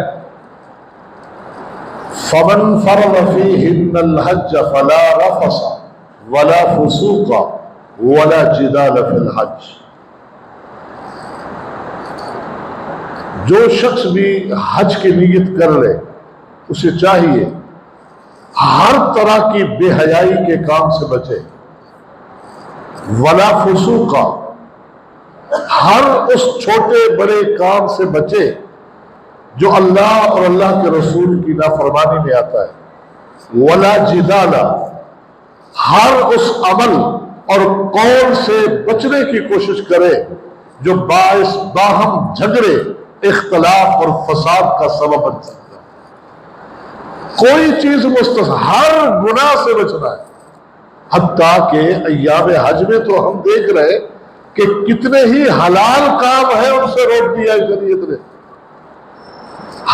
فمن فرض فیہن الحج فلا رفث ولا فسوق ولا جدال فی الحج۔ جو شخص بھی حج کی نیت کر لے اسے چاہیے ہر طرح کی بے حیائی کے کام سے بچے، ولا فسوق، ہر اس چھوٹے بڑے کام سے بچے جو اللہ اور اللہ کے رسول کی نافرمانی میں آتا ہے، ولا جدال، ہر اس عمل اور قول سے بچنے کی کوشش کرے جو باعث باہم جھگڑے، اختلاف اور فساد کا سبب بن سکتا ہے۔ کوئی چیز ہر گناہ سے بچنا ہے، حتیٰ کہ ایام حج میں تو ہم دیکھ رہے کہ کتنے ہی حلال کام ہیں ان سے روک دیا ہے شریعت نے،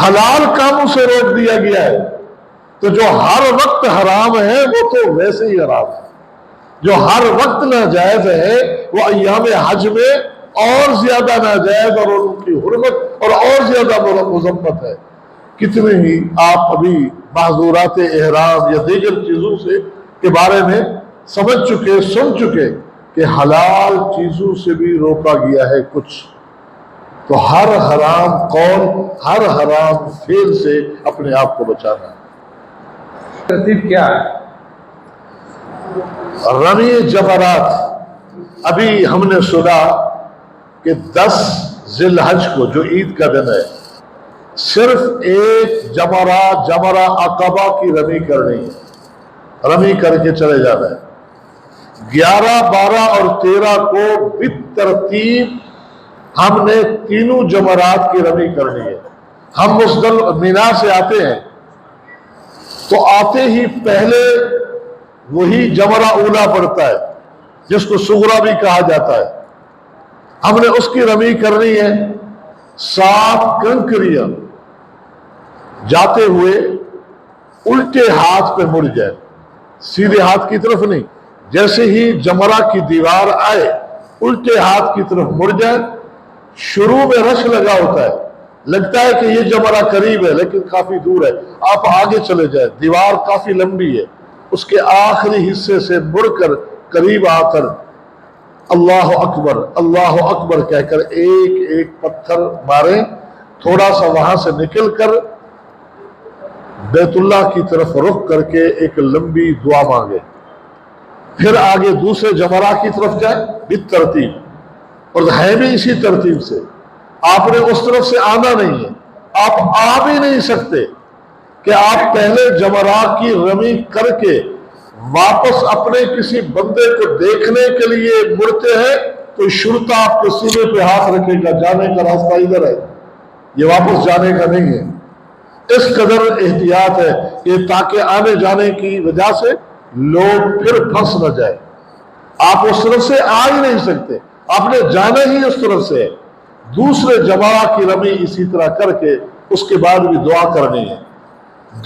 حلال کاموں سے روک دیا گیا ہے۔ تو جو ہر وقت حرام ہے وہ تو ویسے ہی حرام ہے، جو ہر وقت ناجائز ہے وہ ایام حج میں اور زیادہ ناجائز اور ان کی حرمت اور زیادہ مذمت ہے۔ کتنے ہی آپ ابھی معذورات احرام یا دیگر چیزوں سے کے بارے میں سمجھ چکے، سن چکے کہ حلال چیزوں سے بھی روکا گیا ہے کچھ۔ تو ہر حرام قول، ہر حرام فعل سے اپنے آپ کو بچانا ہے۔ ترتیب کیا ہے؟ رمی جمرات، ابھی ہم نے سنا کہ 10 ذی الحج کو جو عید کا دن ہے صرف ایک جمرہ عقبہ کی رمی کرنی ہے، رمی کر کے چلے جانا ہے۔ 11، 12 اور 13 کو بالترتیب ہم نے تینوں جمرات کی رمی کرنی ہے۔ ہم منا سے آتے ہیں تو آتے ہی پہلے وہی جمرہ اولا پڑتا ہے جس کو صغرا بھی کہا جاتا ہے، ہم نے اس کی رمی کرنی ہے۔ 7 کنکریاں جاتے ہوئے الٹے ہاتھ پہ مڑ جائے، سیدھے ہاتھ کی طرف نہیں، جیسے ہی جمرہ کی دیوار آئے الٹے ہاتھ کی طرف مڑ جائے۔ شروع میں رش لگا ہوتا ہے، لگتا ہے کہ یہ جمرہ قریب ہے لیکن کافی دور ہے، آپ آگے چلے جائیں، دیوار کافی لمبی ہے، اس کے آخری حصے سے مڑ کر قریب آ کر اللہ اکبر کہہ کر ایک ایک پتھر ماریں، تھوڑا سا وہاں سے نکل کر بیت اللہ کی طرف رخ کر کے ایک لمبی دعا مانگے، پھر آگے دوسرے جمرہ کی طرف جائے بالترتیب، اور ہے بھی اسی ترتیب سے۔ آپ نے اس طرف سے آنا نہیں ہے، آپ آ بھی نہیں سکتے کہ آپ پہلے جمرہ کی رمی کر کے واپس اپنے کسی بندے کو دیکھنے کے لیے مڑتے ہیں تو شرطا آپ کے سینے پہ ہاتھ رکھے گا، جانے کا راستہ ادھر ہے، یہ واپس جانے کا نہیں ہے۔ اس قدر احتیاط ہے کہ تاکہ آنے جانے کی وجہ سے لوگ پھر پھنس نہ جائے۔ آپ اس طرف سے آ ہی نہیں سکتے، آپ نے جانا ہی اس طرف سے ہے۔ دوسرے جمرہ کی رمی اسی طرح کر کے اس کے بعد بھی دعا کرنی ہے،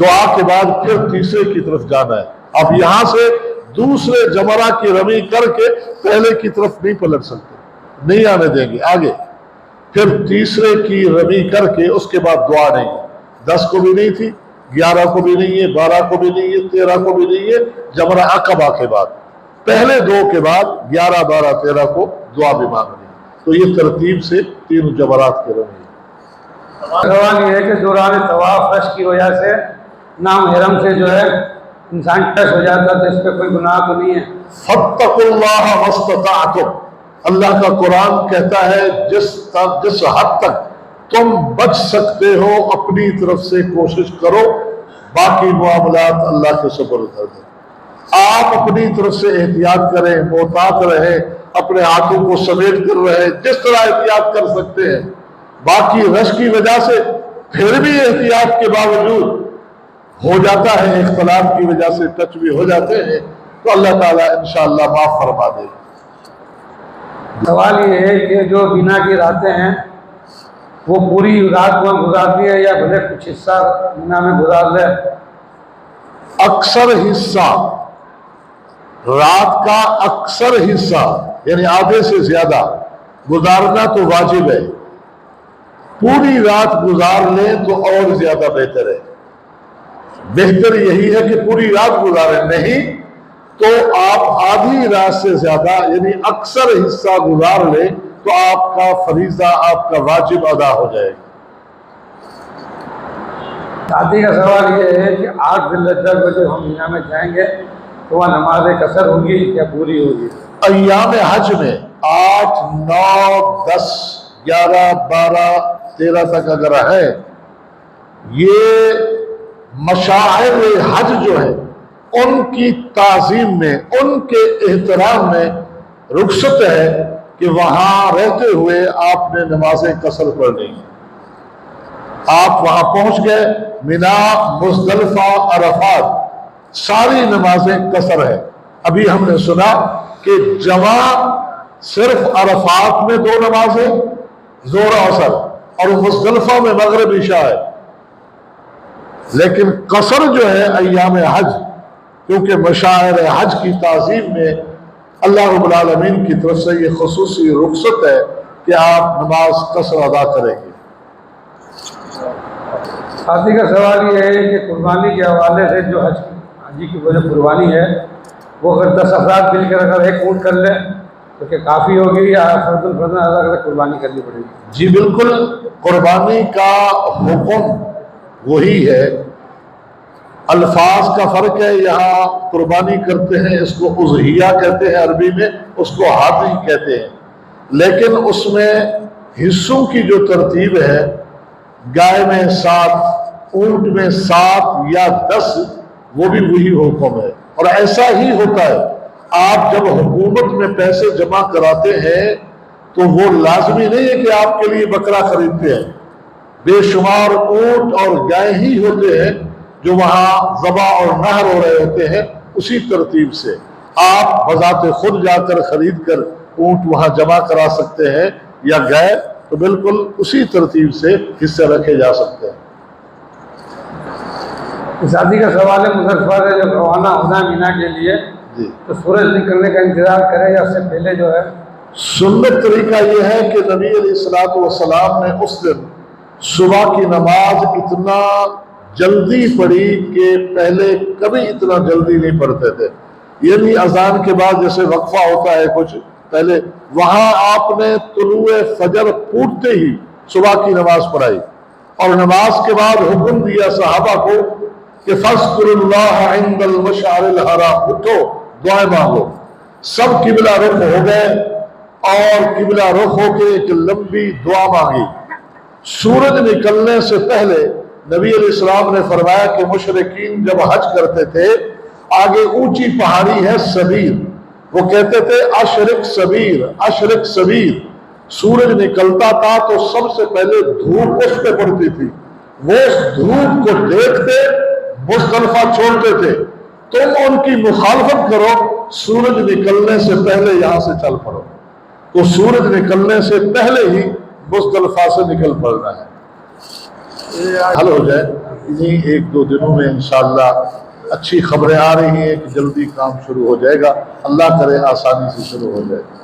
دعا کے بعد پھر تیسرے کی طرف جانا ہے۔ آپ یہاں سے دوسرے جمرہ کی رمی کر کے پہلے کی طرف نہیں پلٹ سکتے، نہیں آنے دیں گے آگے۔ پھر تیسرے کی رمی کر کے اس کے بعد دعا نہیں ہے، 10 کو بھی نہیں تھی، 11 کو بھی نہیں ہے، 12 کو بھی نہیں ہے، 13 کو بھی نہیں ہے، جمرہ عقبہ کے بعد پہلے 2 کے بعد 11، 12، 13 کو دعا بھی مانگنی ہے۔ تو یہ ترتیب سے تینوں جمرات کی رمی ہے۔ سوال یہ ہے کہ دوران طواف رش کی وجہ سے نامحرم سے جو ہے انسان ٹچ ہو جاتا ہے تو اس پہ کوئی گناہ تو نہیں ہے؟ فاتقوا اللہ ما استطعتم، اللہ کا قرآن کہتا ہے جس حد تک تم بچ سکتے ہو اپنی طرف سے کوشش کرو، باقی معاملات اللہ کے سپرد کر دیں۔ آپ اپنی طرف سے احتیاط کریں، محتاط رہیں، اپنے ہاتھوں کو سمیٹ کر رہیں جس طرح احتیاط کر سکتے ہیں۔ باقی رش کی وجہ سے پھر بھی احتیاط کے باوجود ہو جاتا ہے، اختلاف کی وجہ سے ٹچ بھی ہو جاتے ہیں، تو اللہ تعالیٰ انشاءاللہ معاف فرما دے گا۔ سوال یہ ہے کہ جو بنا کی راتیں ہیں وہ پوری رات وہاں گزارتی ہے یا بھلے کچھ حصہ مینا میں گزار لے؟ اکثر حصہ، رات کا اکثر حصہ یعنی آدھے سے زیادہ گزارنا تو واجب ہے، پوری رات گزار لیں تو اور زیادہ بہتر ہے۔ بہتر یہی ہے کہ پوری رات گزاریں، نہیں تو آپ آدھی رات سے زیادہ یعنی اکثر حصہ گزار لیں تو آپ کا فریضہ، آپ کا واجب ادا ہو جائے گا۔ ساتھی کا سوال یہ ہے کہ 8 ذی الحجہ کو جب ہم مینا میں جائیں گے تو وہاں نماز قصر ہوگی یا پوری ہوگی؟ ایام حج میں 8، 9، 10، 11، 12، 13 تک اگر ہے، یہ مشاعر حج جو ہے ان کی تعظیم میں، ان کے احترام میں رخصت ہے کہ وہاں رہتے ہوئے آپ نے نمازیں قصر پڑھنی ہیں۔ آپ وہاں پہنچ گئے، مینا، مزدلفہ، عرفات، ساری نمازیں قصر ہے۔ ابھی ہم نے سنا کہ جمع صرف عرفات میں 2 نمازیں، ظہر عصر، اور مزدلفہ میں مغرب عشاء ہے، لیکن قصر جو ہے ایام حج، کیونکہ مشاعر حج کی تعظیم میں اللہ رب العالمین کی طرف سے یہ خصوصی رخصت ہے کہ آپ نماز قصر ادا کریں گے۔ ساتھی کا سوال یہ ہے کہ قربانی کے حوالے سے جو حاجی کی جو قربانی ہے وہ اگر 10 افراد مل کر اگر ایک اونٹ کر لیں تو کہ کافی ہوگی یا فرد الفرد الگ الگ قربانی کرنی پڑے گی؟ جی بالکل، قربانی کا حکم وہی ہے، الفاظ کا فرق ہے۔ یہاں قربانی کرتے ہیں، اس کو اضحیہ کہتے ہیں عربی میں، اس کو ہادی کہتے ہیں، لیکن اس میں حصوں کی جو ترتیب ہے، گائے میں 7، اونٹ میں 7 یا 10، وہ بھی وہی حکم ہے۔ اور ایسا ہی ہوتا ہے، آپ جب حکومت میں پیسے جمع کراتے ہیں تو وہ لازمی نہیں ہے کہ آپ کے لیے بکرا خریدتے ہیں، بے شمار اونٹ اور گائے ہی ہوتے ہیں جو وہاں ذبح اور نحر ہو رہے ہوتے ہیں۔ اسی ترتیب سے آپ بذات خود جا کر خرید کر اونٹ وہاں جمع کرا سکتے ہیں یا گائے، تو بالکل اسی ترتیب سے حصے رکھے جا سکتے ہیں۔ شادی کا سوال ہے، مزدلفہ سے جب روانہ ہونا مینا کے لیے جی، تو سورج نکلنے کا انتظار کرے یا اس سے پہلے جو ہے؟ سنت طریقہ یہ ہے کہ نبی علیہ السلام نے اس دن صبح کی نماز اتنا جلدی پڑھی کہ پہلے کبھی اتنا جلدی نہیں پڑھتے تھے، یعنی اذان کے بعد جیسے وقفہ ہوتا ہے کچھ پہلے، وہاں آپ نے طلوع فجر پھوٹتے ہی صبح کی نماز پڑھائی، اور نماز کے بعد حکم دیا صحابہ کو کہ فاذکروا اللہ عند المشعر الحرام، اٹھو دعائیں مانگو۔ سب قبلہ رخ ہو گئے اور قبلہ رخ ہو کے ایک لمبی دعا مانگی۔ سورج نکلنے سے پہلے نبی علیہ السلام نے فرمایا کہ مشرکین جب حج کرتے تھے، آگے اونچی پہاڑی ہے سبیر، وہ کہتے تھے اشرق سبیر، اشرق سبیر۔ سورج نکلتا تھا تو سب سے پہلے دھوپ اس پہ پڑتی تھی، وہ اس دھوپ کو دیکھتے مزدلفہ چھوڑتے تھے۔ تم ان کی مخالفت کرو، سورج نکلنے سے پہلے یہاں سے چل پڑو، تو سورج نکلنے سے پہلے ہی مزدلفہ سے نکل پڑنا ہے۔ حل ہو جائے انہی 1-2 دنوں میں انشاءاللہ۔ اچھی خبریں آ رہی ہیں کہ جلدی کام شروع ہو جائے گا، اللہ کرے آسانی سے شروع ہو جائے گا۔